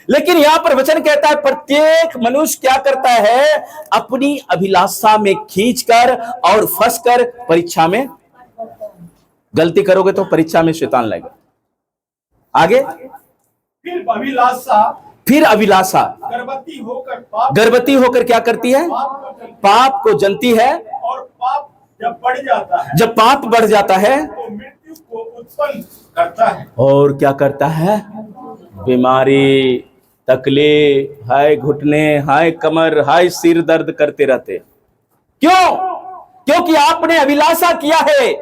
लेकिन यहां पर वचन कहता है प्रत्येक मनुष्य क्या करता है? अपनी अभिलाषा में खींचकर और फंसकर परीक्षा में। गलती करोगे तो परीक्षा में शैतान लाएगा। आगे, फिर अभिलाषा गर्भवती होकर क्या करती है? पाप को जनती है। और पाप जब पाप बढ़ जाता है तो मृत्यु को उत्पन्न करता है। और क्या करता है? बीमारी, तकलीफ, हाय घुटने, हाय कमर, हाय सिर दर्द करते रहते। क्यों? क्योंकि आपने अभिलाषा किया है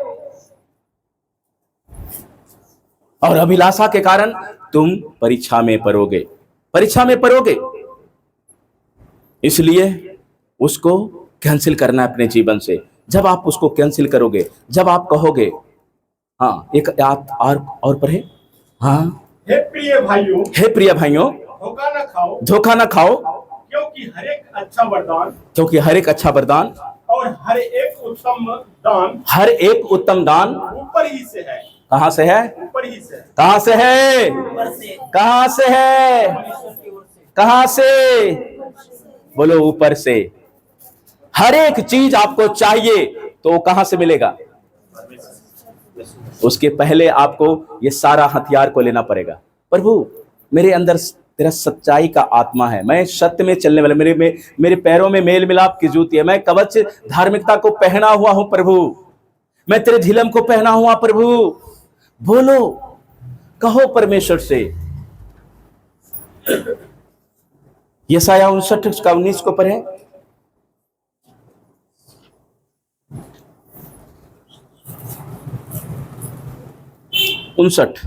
और अभिलाषा के कारण तुम परीक्षा में पड़ोगे। इसलिए उसको कैंसिल करना है अपने जीवन से। जब आप उसको कैंसिल करोगे, जब आप कहोगे, हाँ एक और पढ़े। हाँ, हे प्रिय भाइयों, धोखा न खाओ, क्योंकि हर एक अच्छा वरदान और हर एक उत्तम दान ऊपर ही से है। कहां से है? ऊपर ही से है। कहां से है? कहां से है? कहां से? बोलो ऊपर से। हर एक चीज आपको चाहिए तो कहां से मिलेगा? उसके पहले आपको ये सारा हथियार को लेना पड़ेगा। प्रभु मेरे अंदर तेरा सच्चाई का आत्मा है, मैं सत्य में चलने वाला, मेरे पैरों में मेल मिलाप की जूती है, मैं कवच धार्मिकता को पहना हुआ हूं प्रभु, मैं तेरे झिलम को पहना हुआ प्रभु। बोलो, कहो परमेश्वर से। यशायाह 59:19 को पढ़े। 59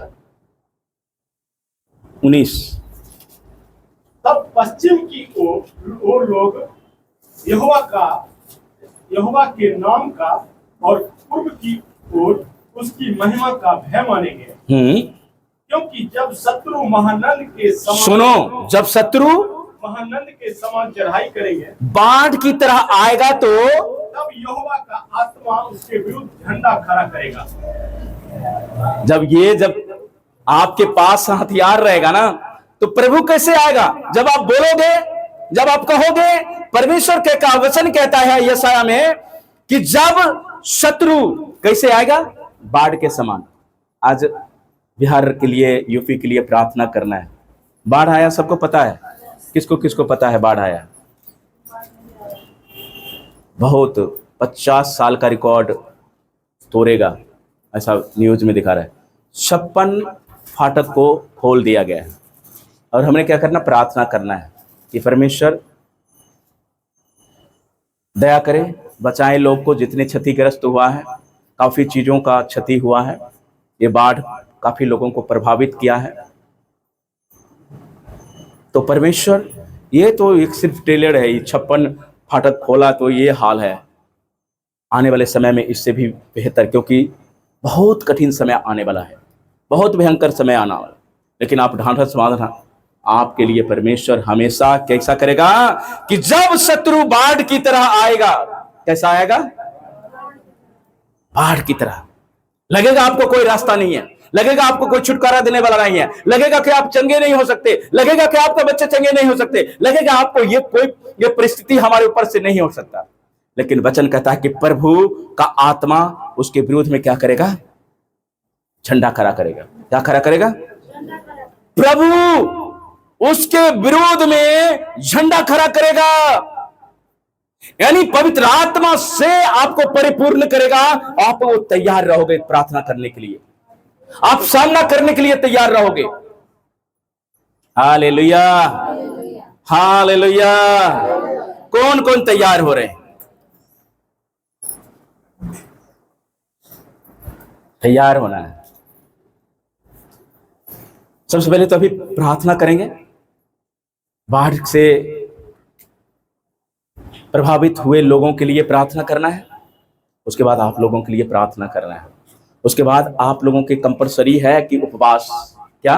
19। तब पश्चिम की ओर लोग यहोवा के नाम का और पूर्व की ओर उसकी महिमा का भय मानेंगे। क्योंकि जब शत्रु महानंद के समान, सुनो, जब शत्रु महानंद के समान चढ़ाई करेंगे, बाढ़ की तरह आएगा, तो तब यहोवा का आत्मा उसके विरुद्ध झंडा खड़ा करेगा। जब आपके पास हथियार रहेगा ना, तो प्रभु कैसे आएगा? जब आप बोलोगे, जब आप कहोगे। परमेश्वर के वचन कहता है यशायाह में कि जब शत्रु कैसे आएगा? बाढ़ के समान। आज बिहार के लिए, यूपी के लिए प्रार्थना करना है। बाढ़ आया, सबको पता है। किसको किसको पता है बाढ़ आया? बहुत 50 साल का रिकॉर्ड तोड़ेगा, ऐसा न्यूज में दिखा रहा है। 56 फाटक को खोल दिया गया है और हमने क्या करना? प्रार्थना करना है कि परमेश्वर दया करे, बचाएं लोग को। जितने क्षतिग्रस्त हुआ है, काफी चीजों का क्षति हुआ है। ये बाढ़ काफी लोगों को प्रभावित किया है। तो परमेश्वर, ये तो एक सिर्फ ट्रेलर है। ये 56 फाटक खोला तो ये हाल है। आने वाले समय में इससे भी बेहतर, क्योंकि बहुत कठिन समय आने वाला है, बहुत भयंकर समय आना वाला। लेकिन आप ढांढस बांधना, आपके लिए परमेश्वर हमेशा कैसा करेगा कि जब शत्रु बाढ़ की तरह आएगा, कैसा आएगा? बाढ़ की तरह। लगेगा आपको कोई रास्ता नहीं है, लगेगा आपको कोई छुटकारा देने वाला नहीं है, लगेगा कि आप चंगे नहीं हो सकते, लगेगा कि आपके बच्चे चंगे नहीं हो सकते, लगेगा आपको ये परिस्थिति हमारे ऊपर से नहीं हो सकता। लेकिन वचन कहता है कि प्रभु का आत्मा उसके विरोध में क्या करेगा? झंडा खड़ा करेगा। क्या खड़ा करेगा? प्रभु उसके विरोध में झंडा खड़ा करेगा। यानी पवित्र आत्मा से आपको परिपूर्ण करेगा। आप वो तैयार रहोगे प्रार्थना करने के लिए, आप सामना करने के लिए तैयार रहोगे। Hallelujah, hallelujah. कौन कौन तैयार हो रहे हैं? तैयार होना है। सबसे पहले तो अभी प्रार्थना करेंगे। बाढ़ से प्रभावित हुए लोगों के लिए प्रार्थना करना है। उसके बाद आप लोगों के लिए प्रार्थना करना है। उसके बाद आप लोगों के कंपलसरी है कि उपवास। क्या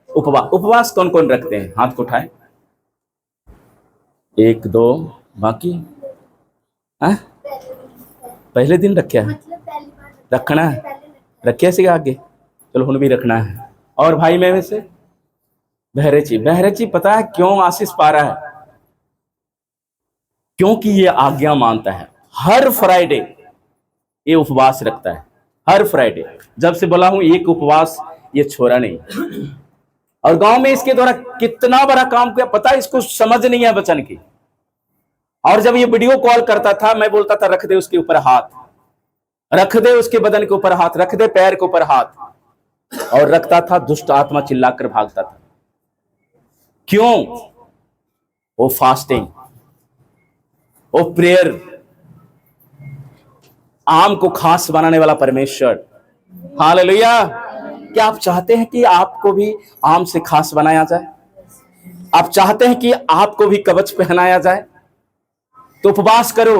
उपवास कौन कौन रखते हैं? हाथ को उठाएं। 1 2 बाकी पहले दिन रखा है, रखना है, रखिए सीगा आगे। चलो हुन भी रखना है। और भाई में से बहरेची पता है क्यों आशीष पा रहा है? क्योंकि ये आज्ञा मानता है। हर फ्राइडे ये उपवास रखता है, हर फ्राइडे। जब से बोला हूं एक उपवास ये छोड़ा नहीं। और गांव में इसके द्वारा कितना बड़ा काम किया पता है? इसको समझ नहीं है वचन की। और जब ये वीडियो कॉल करता था, मैं बोलता था रख दे उसके ऊपर हाथ, रख दे उसके बदन के ऊपर हाथ, रख दे पैर के ऊपर हाथ, और रखता था। दुष्ट आत्मा चिल्लाकर भागता था। क्यों? वो फास्टिंग, वो प्रेयर, आम को खास बनाने वाला परमेश्वर। हालेलुया। क्या आप चाहते हैं कि आपको भी आम से खास बनाया जाए? आप चाहते हैं कि आपको भी कवच पहनाया जाए? तो उपवास करो,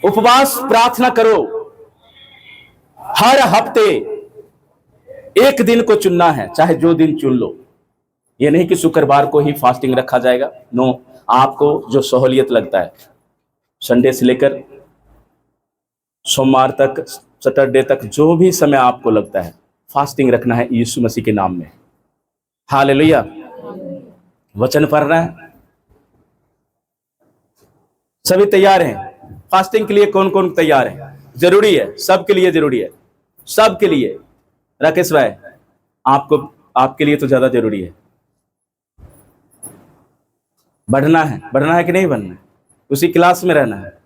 उपवास प्रार्थना करो। हर हफ्ते एक दिन को चुनना है, चाहे जो दिन चुन लो। ये नहीं कि शुक्रवार को ही फास्टिंग रखा जाएगा। नो, आपको जो सहूलियत लगता है, संडे से लेकर सोमवार तक, सैटरडे तक, जो भी समय आपको लगता है, फास्टिंग रखना है यीशु मसीह के नाम में। हालेलुया। वचन पढ़ना है। सभी तैयार हैं फास्टिंग के लिए? कौन कौन तैयार है? जरूरी है, सबके लिए जरूरी है, सबके लिए। राकेश भाई, आपको, आपके लिए तो ज्यादा जरूरी है। बढ़ना है कि नहीं बढ़ना है? उसी क्लास में रहना है।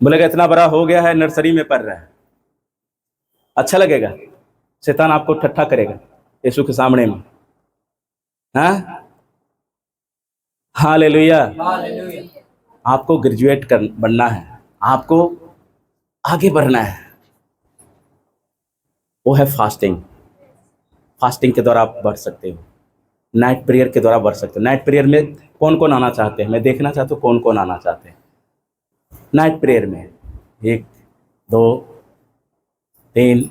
बोलेगा इतना बड़ा हो गया है, नर्सरी में पढ़ रहा है। अच्छा लगेगा? शैतान आपको ठट्ठा करेगा यीशु के सामने में। हाँ, हालेलुया। आपको ग्रेजुएट बनना है, आपको आगे बढ़ना है। वो है फास्टिंग। फास्टिंग के द्वारा आप बढ़ सकते हो, नाइट प्रेयर के द्वारा बढ़ सकते हो। नाइट प्रेयर में कौन कौन आना चाहते हैं? मैं देखना चाहता हूँ कौन कौन आना चाहते हैं नाइट प्रेयर में। 1 2 3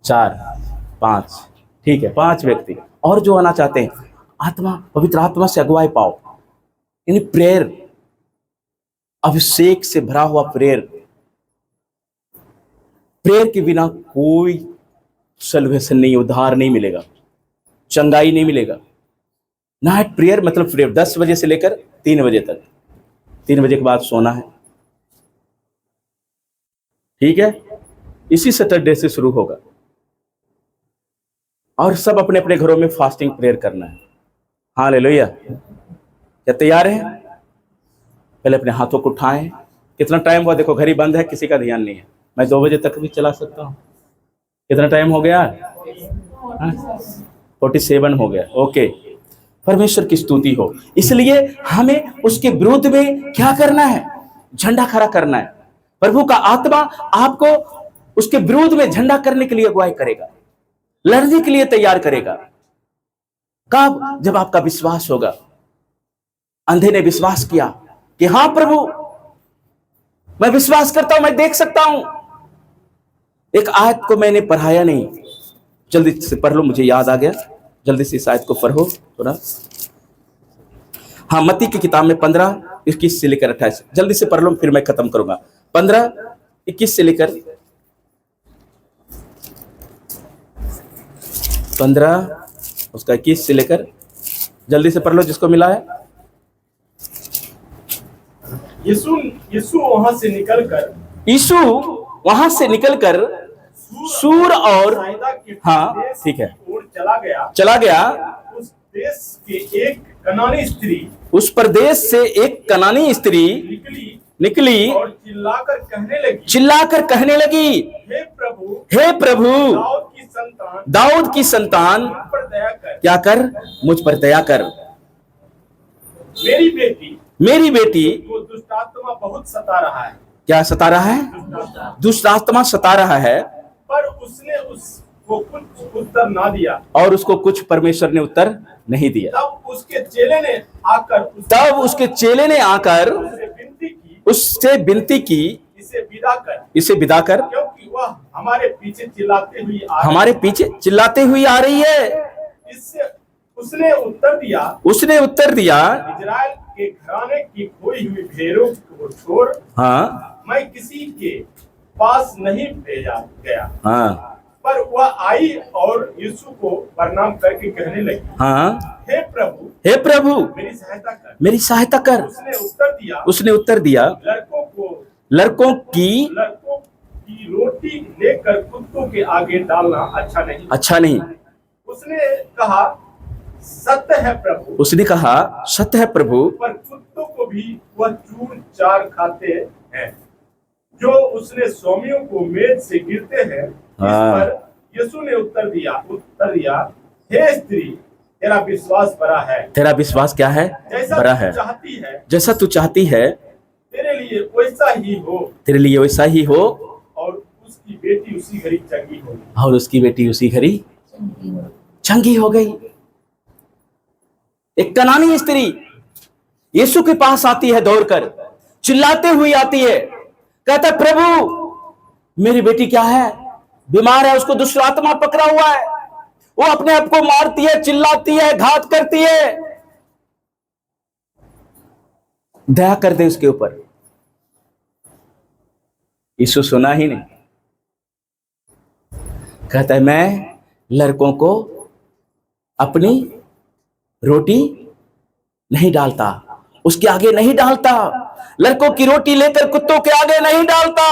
4 5, ठीक है, 5 व्यक्ति और जो आना चाहते हैं। आत्मा, पवित्र आत्मा से अगुवाई पाओ, यानी प्रेयर, अभिषेक से भरा हुआ प्रेयर। प्रेयर के बिना कोई सल्वेशन नहीं, उद्धार नहीं मिलेगा, चंगाई नहीं मिलेगा। नाइट प्रेयर मतलब प्रेयर 10 बजे से लेकर 3 बजे तक, 3 बजे के बाद सोना है, ठीक है। इसी सैटरडे से शुरू होगा और सब अपने अपने घरों में फास्टिंग प्रेयर करना है। हालेलुया। क्या तैयार हैं? पहले अपने हाथों को उठाएं। कितना टाइम हुआ? देखो घड़ी बंद है, किसी का ध्यान नहीं है। मैं 2 बजे तक भी चला सकता हूँ। कितना टाइम हो गया? 47 हो गया। ओके, परमेश्वर की स्तुति हो। इसलिए हमें उसके विरुद्ध में क्या करना है? झंडा खड़ा करना है। प्रभु का आत्मा आपको उसके विरुद्ध में झंडा करने के लिए अगुवाई करेगा, लड़ने के लिए तैयार करेगा। कब? जब आपका विश्वास होगा। अंधे ने विश्वास किया कि हां प्रभु, मैं विश्वास करता हूं, मैं देख सकता हूं। एक आयत को मैंने पढ़ाया नहीं, जल्दी से पढ़ लो, मुझे याद आ गया। जल्दी से इस आयत को पढ़ो थोड़ा। हाँ, मत्ती की किताब में 15 21 से लेकर 28, जल्दी से पढ़ लो, फिर मैं खत्म करूंगा। 15 21 से लेकर 15 उसका 21 से लेकर, जल्दी से पढ़ लो जिसको मिला है। यीशु वहां से निकलकर यीशु वहां से निकलकर सूर और साइदा के हाँ, प्रदेश ठीक है, की ओर चला चला गया। उस देश के एक कनानी स्त्री उस प्रदेश से एक कनानी स्त्री निकली और चिल्लाकर कहने लगी, हे प्रभु, हे प्रभु, दाऊद की संतान, दाऊद की संतान, मुझ पर दया कर। क्या कर? मुझ पर दया कर। मेरी बेटी को दुष्ट आत्मा बहुत सता रहा है। क्या सता रहा है? दुष्ट आत्मा सता रहा है। पर उसने उसको कुछ उत्तर ना दिया, और उसको कुछ परमेश्वर ने उत्तर नहीं दिया। तब उसके चेले ने आकर उससे विनती की, इसे विदा कर, क्योंकि वह हमारे पीछे चिल्लाते हुई आ रही है। इससे उसने उत्तर दिया, इजराइल के घराने की खोई हुई भेड़ों को छोड़ हाँ, मैं किसी के पास नहीं भेजा गया। हाँ, पर वह आई और यीशु को प्रणाम करके कहने लगी, हाँ, हे प्रभु, मेरी सहायता कर। उसने उत्तर दिया, लड़कों की रोटी लेकर कुत्तों के आगे डालना अच्छा नहीं। उसने कहा, सत्य है प्रभु, पर कुत्तों को भी वह चूर चार खाते हैं जो उसने स्वामियों को मेज से गिरते हैं। इस पर यीशु ने उत्तर दिया, हे स्त्री, तेरा विश्वास बड़ा है। तेरा विश्वास क्या है? बड़ा है। जैसा तू चाहती है तेरे लिए वैसा ही हो। और उसकी बेटी उसी घड़ी चंगी हो गई। एक कनानी स्त्री यीशु के पास आती है, दौड़कर चिल्लाते हुए आती है, कहता है, प्रभु मेरी बेटी क्या है? बीमार है, उसको दुष्ट आत्मा पकड़ा हुआ है, वो अपने आप को मारती है, चिल्लाती है, घात करती है, दया कर दे उसके ऊपर। यीशु सुना ही नहीं, कहता है, मैं लड़कों को अपनी रोटी नहीं डालता, उसके आगे नहीं डालता, लड़कों की रोटी लेकर कुत्तों के आगे नहीं डालता,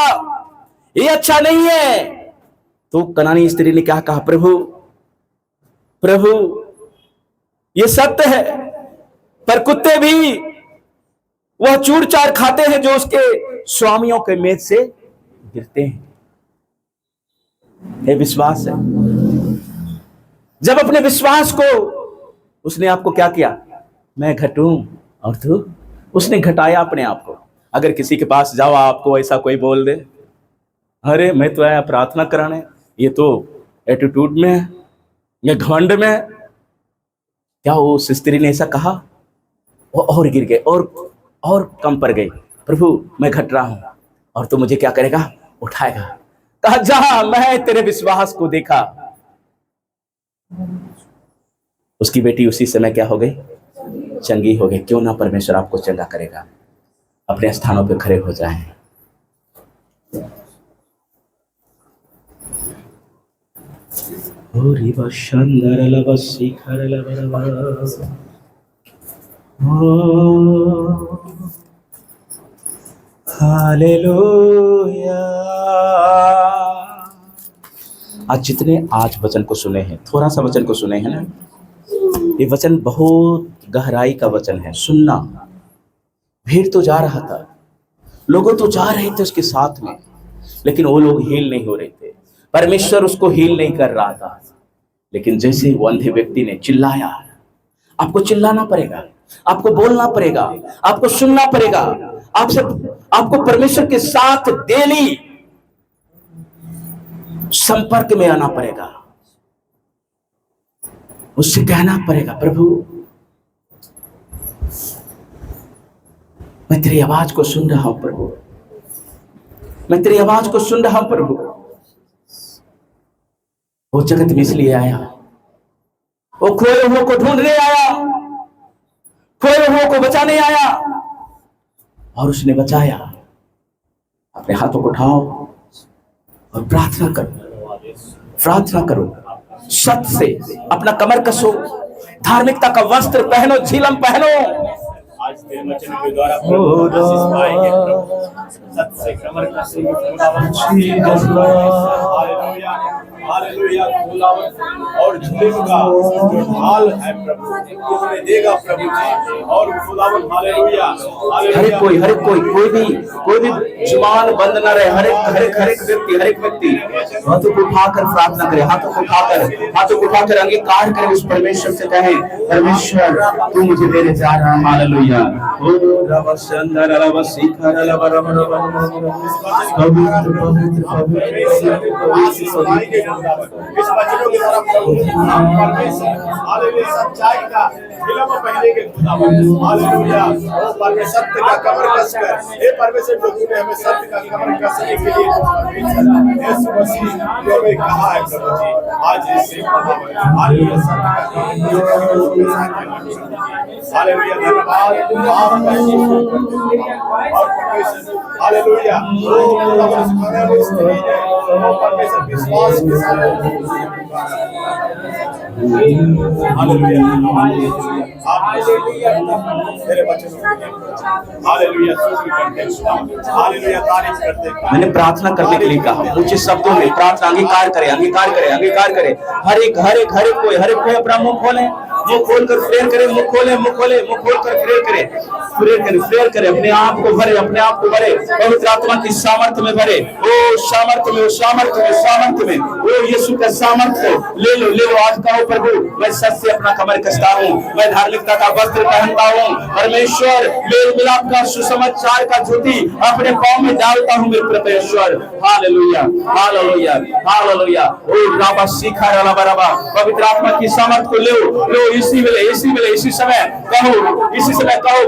ये अच्छा नहीं है। तो कनानी स्त्री ने क्या कहा? प्रभु ये सत्य है, पर कुत्ते भी वह चूर चार खाते हैं जो उसके स्वामियों के मेज से गिरते हैं। ये विश्वास है। जब अपने विश्वास को उसने आपको क्या किया? मैं घटूं और तू, उसने घटाया अपने आप को। अगर किसी के पास जाओ, आपको ऐसा कोई बोल दे, अरे मैं तो आया प्रार्थना कराने, ये तो एटीट्यूड में है, या घमंड में, क्या उस स्त्री ने ऐसा कहा? वो और गिर गए और कम पड़ गई। प्रभु मैं घट रहा हूं और तू मुझे क्या करेगा? उठाएगा। कहा जहां मैं तेरे विश्वास को देखा। उसकी बेटी उसी समय क्या हो गई? चंगी हो गई। क्यों ना परमेश्वर आपको चंगा करेगा। अपने स्थानों पे खड़े हो जाएं। हालेलुया। आज जितने आज वचन को सुने हैं, थोड़ा सा वचन को सुने हैं ना, ये वचन बहुत गहराई का वचन है। सुनना। भीड़ तो जा रहा था, लोगों तो जा रहे थे उसके साथ में, लेकिन वो लोग हील नहीं हो रहे थे। परमेश्वर उसको हील नहीं कर रहा था। लेकिन जैसे वो अंधे व्यक्ति ने चिल्लाया, आपको चिल्लाना पड़ेगा, आपको बोलना पड़ेगा, आपको सुनना पड़ेगा, आपको परमेश्वर के साथ डेली संपर्क में आना पड़ेगा। उससे कहना पड़ेगा, प्रभु मैं तेरी आवाज को सुन रहा हूं प्रभु, मैं तेरी आवाज को सुन रहा हूं प्रभु। वो जगत में इसलिए आया, वो खोए हुए को ढूंढने आया, खोए हुए को बचाने आया, और उसने बचाया। अपने हाथों को उठाओ और प्रार्थना करो, प्रार्थना करो। सत्य से अपना कमर कसो, धार्मिकता का वस्त्र पहनो, झिलम पहनो। आज तेरे वचन के द्वारा प्रभु आशीष पाएंगे। प्रभु सत्य से कमर कसेंगे। Hallelujah, hallelujah. खुदावन और झूले का जो ढाल है प्रभु वो हमें देगा प्रभु जी। और खुदावन हालेलुया, हर कोई भी जुबान बंद न रहे। हर एक व्यक्ति हाथों को उठाकर प्रार्थना करे, हाथों को उठाकर अंगीकार करे, उस परमेश्वर से कहे, परमेश्वर तू मुझे देने जा रहा है। हालेलुया। ओ रब संदर रब शिखर रब रब रब इस वचनों की तरफ प्रभु परमेश्वर हालेलुया सच्चाई का फिल्म पहने के खुदावन हालेलुया। ओ परमेश्वर सत्य का कमर कसकर, हे परमेश्वर जो तूने हमें सत्य का कमर कसने के लिए यीशु मसीह जो हमें कहा है प्रभु जी, आज इससे हालेलुया सत्य का कमर हालेलुया। धन्यवाद आपका और परमेश्वर हालेलुया। ओ परमेश्वर विश्वास के साथ हालेलुया तेरे वचनों हालेलुया स्तुति करते हैं, हालेलुया तारीफ करते हैं। मैंने प्रार्थना करने के लिए कहा, ऊंचे शब्दों में प्रार्थना अंगीकार करे। हर एक कोई अपना मुंह खोले, मुंह खोलकर प्रेयर करे, मुंह खोलकर प्रेयर करे। अपने आप को भरे, पवित्र आत्मा की सामर्थ्य में भरे। ओ सामर्थ्य में ओ यीशु का सामर्थ्य ले लो। आज कहो, प्रभु मैं सच से अपना कमर कसता हूँ, मैं धार्मिकता का वस्त्र पहनता हूँ। परमेश्वर मेल मिलाप का सुसमाचार का ज्योति अपने पांव में डालता हूँ मेरे परमेश्वर। Hallelujah, hallelujah, hallelujah. ओ राबा शिखा रबा, पवित्र आत्मा की सामर्थ्य को लो इसी समय कहो,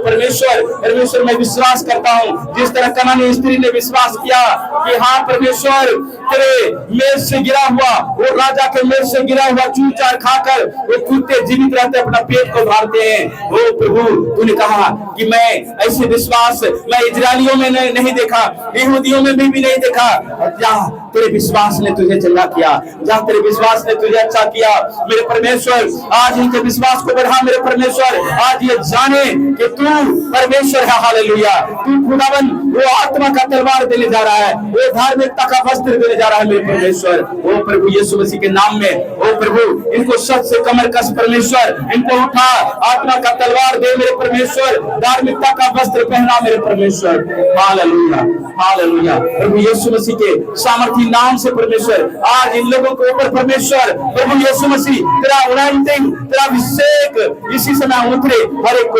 परमेश्वर मैं विश्वास करता हूँ, जिस तरह कनानी स्त्री ने विश्वास किया कि हाँ परमेश्वर तेरे मेज से गिरा हुआ, वो राजा के मेज से गिरा हुआ चूर चार खाकर वो कुत्ते जीवित रहते अपना पेट को भरते हैं। ओ प्रभु तूने कहा कि मैं ऐसे विश्वास मैं इजरायलियों में नहीं देखा, यहूदियों में भी नहीं देखा। जहाँ तेरे विश्वास ने तुझे चंगा किया, जहाँ तेरे विश्वास ने तुझे अच्छा किया मेरे परमेश्वर, आज इनके विश्वास को बढ़ा मेरे परमेश्वर। आज ये जाने कि तू परमेश्वर है। हालेलुया। तू खुदावन वो आत्मा का तलवार देने जा रहा है, वो धार्मिकता का वस्त्र देने जा रहा है मेरे परमेश्वर। ओ प्रभु यीशु मसीह के नाम में, ओ प्रभु इनको सच से कमर कस परमेश्वर, इनको उठा, आत्मा का तलवार दे मेरे परमेश्वर, धार्मिकता का वस्त्र पहना मेरे परमेश्वर। Hallelujah, hallelujah. प्रभु यीशु मसीह के सामर्थ्य ही नाम से परमेश्वर आज इन लोगों के ऊपर परमेश्वर प्रभु यीशु मसीह तेरा अनॉइंटिंग, तेरा अभिषेक इसी समय उतरे, हर एक को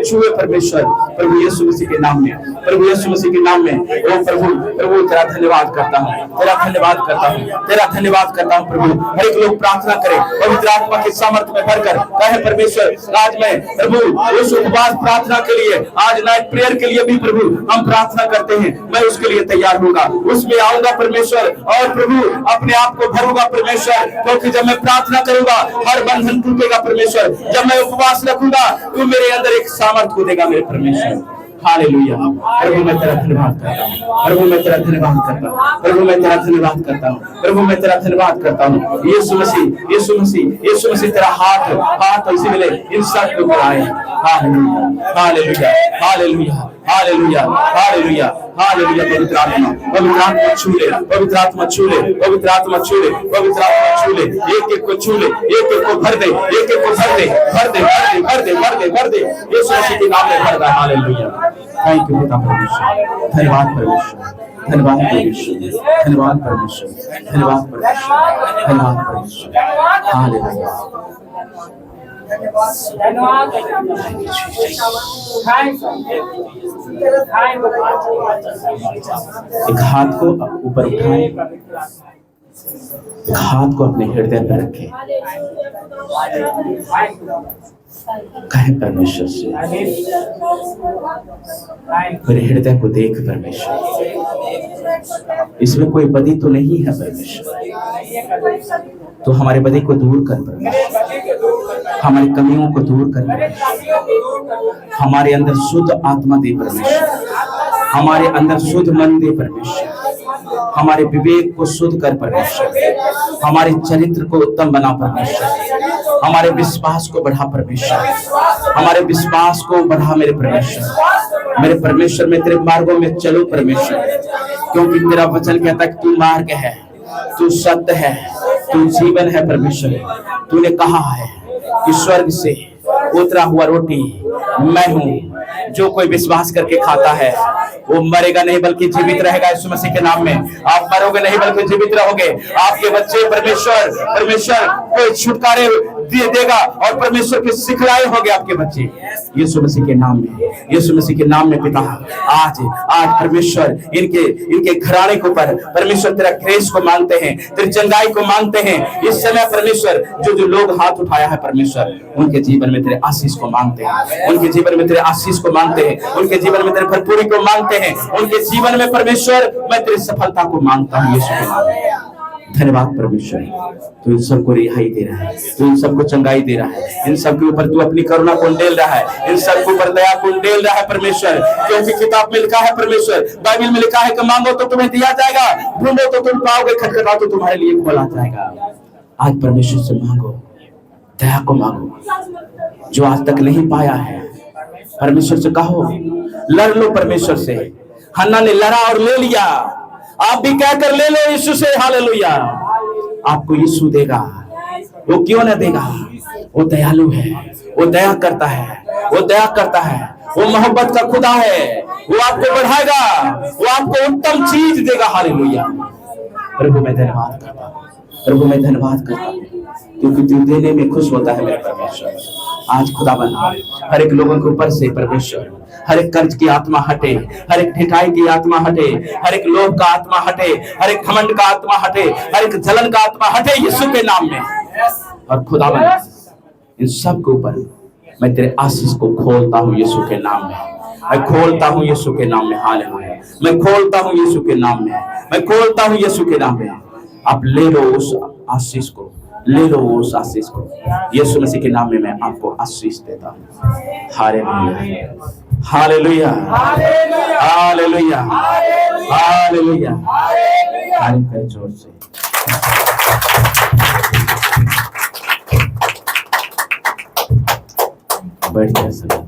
छुए परमेश्वर प्रभु यीशु मसीह के नाम में, प्रभु यीशु मसीह के नाम में। ओ प्रभु तेरा धन्यवाद करता हूँ, तेरा धन्यवाद करता हूँ, तेरा धन्यवाद करता हूँ प्रभु। हर एक लोग प्रार्थना करे पवित्र आत्मा के सामर्थ्य में भरकर कहे परमेश्वर आज मैं प्रभु उस उपवास प्रार्थना के लिए, आज नाइट प्रेयर के लिए भी प्रभु हम प्रार्थना करते हैं, मैं उसके लिए तैयार होगा, उसमें आऊंगा परमेश्वर और प्रभु अपने आप को भरूंगा परमेश्वर, क्योंकि जब मैं प्रार्थना करूंगा हर बंधन टूटेगा परमेश्वर, जब मैं उपवास रखूंगा तू मेरे अंदर एक सामर्थ्य को देगा मेरे परमेश्वर। हालेलुया। प्रभु मैं तेरा धन्यवाद करता हूँ, प्रभु मैं तेरा धन्यवाद करता हूँ, प्रभु मैं तेरा धन्यवाद करता हूँ, प्रभु मैं तेरा धन्यवाद करता हूँ। यीशु मसीह यीशु मसीह यीशु मसीह तेरा हाथ इसी मिले इन सब के ऊपर आए। Hallelujah hallelujah hallelujah hallelujah hallelujah hallelujah. पवित्र आत्मा छू ले, पवित्र आत्मा छू ले, पवित्र आत्मा छू ले, पवित्र आत्मा छू ले, एक एक को छू ले, एक एक को भर दे, एक एक को भर दे, भर दे भर दे भर दे भर दे भर दे यीशु मसीह के नाम में भर दे। हालेलुया। थैंक यू पिता परमेश्वर, धन्यवाद परमेश्वर, धन्यवाद परमेश्वर, धन्यवाद परमेश्वर, धन्यवाद परमेश्वर, धन्यवाद परमेश्वर। हालेलुया। एक हाथ को ऊपर उठाएं, एक हाथ को अपने हृदय पर रखें, कहें परमेश्वर से मेरे हृदय को देख परमेश्वर, इसमें कोई बदी तो नहीं है परमेश्वर, तो हमारे बदी को दूर कर परमेश्वर, हमारी कमियों को दूर कर परमेश्वर, हमारे अंदर शुद्ध आत्मा दे परमेश्वर, हमारे अंदर शुद्ध मन दे परमेश्वर, हमारे विवेक को शुद्ध कर परमेश्वर, हमारे चरित्र को उत्तम बना परमेश्वर, हमारे विश्वास को बढ़ा परमेश्वर, हमारे विश्वास को बढ़ा मेरे परमेश्वर, मेरे परमेश्वर में तेरे मार्गों में चलो परमेश्वर, क्योंकि तेरा वचन कहता है कि तू मार्ग है, तू सत्य है, तू जीवन है परमेश्वर। तूने कहा है कि स्वर्ग से उतरा हुआ रोटी मैं हूँ, जो कोई विश्वास करके खाता है वो मरेगा नहीं बल्कि जीवित रहेगा। यीशु मसीह के नाम में आप मरोगे नहीं बल्कि जीवित रहोगे। आपके बच्चे परमेश्वर को छुटकारे देगा और परमेश्वर के सिखलाए होंगे आपके बच्चे, यीशु मसीह के नाम में, यीशु मसीह के नाम में। पिता आज परमेश्वर इनके घराने को पर परमेश्वर तेरा ग्रेस को मांगते हैं, तेरी चंगाई को मांगते हैं। इस समय परमेश्वर जो लोग हाथ उठाया है परमेश्वर, उनके जीवन में तेरे आशीष को मांगते हैं, उनके जीवन में तेरे आशीष को मांगते हैं, उनके जीवन में तेरे भरपूरी को मांगते हैं, उनके जीवन में परमेश्वर मैं तेरी सफलता को मांगता हूँ यीशु के नाम में। धन्यवाद परमेश्वर, तू इन सबको रिहाई दे रहा है, तू इन सबको चंगाई दे रहा है, इन सब के ऊपर तू अपनी करुणा को उंडेल रहा है, इन सब के ऊपर दया को उंडेल रहा है परमेश्वर, क्योंकि किताब में लिखा है परमेश्वर, बाइबल में लिखा है कि मांगो तो तुम्हें दिया जाएगा, ढूंढो तो तुम पाओगे, खटखटाओ तो तुम्हारे लिए खोला जाएगा। आज परमेश्वर से मांगो, दया को मांगो, जो आज तक नहीं पाया है परमेश्वर से कहो, लड़ लो परमेश्वर से। हन्ना ने लड़ा और ले लिया, आप भी कहकर ले लो यीशु से। हालेलुया। आपको यीशु देगा, वो क्यों न देगा? वो दयालु है, वो दया करता है, वो दया करता है, वो मोहब्बत का खुदा है, वो आपको बढ़ाएगा, वो आपको उत्तम चीज देगा। हालेलुया। प्रभु मैं धन्यवाद करता हूँ, प्रभु मैं धन्यवाद करता हूँ, क्योंकि तू देने में खुश होता है मेरे परमेश्वर। आज खुदाबंद हर एक लोगों के ऊपर से परमेश्वर हर एक कर्ज की आत्मा हटे, हर एक ठिठाई की आत्मा हटे, हर एक लोभ का आत्मा हटे, हर एक घमंड का आत्मा हटे, हर एक जलन का आत्मा हटे यीशु के नाम में। और खुदाबंद इन सब के ऊपर मैं तेरे आशीष को खोलता हूँ यीशु के नाम में, मैं खोलता हूँ यीशु के नाम में। हालेलुया। मैं खोलता हूँ यीशु के नाम में, मैं खोलता हूँ यीशु के नाम में। आप ले लो उस आशीष को, ले लो उस आशीष को। यीशु मसीह के नाम में मैं आपको आशीष देता हूँ। Hallelujah hallelujah hallelujah hallelujah. तारीफ करें जोर से। बैठ जाए सब।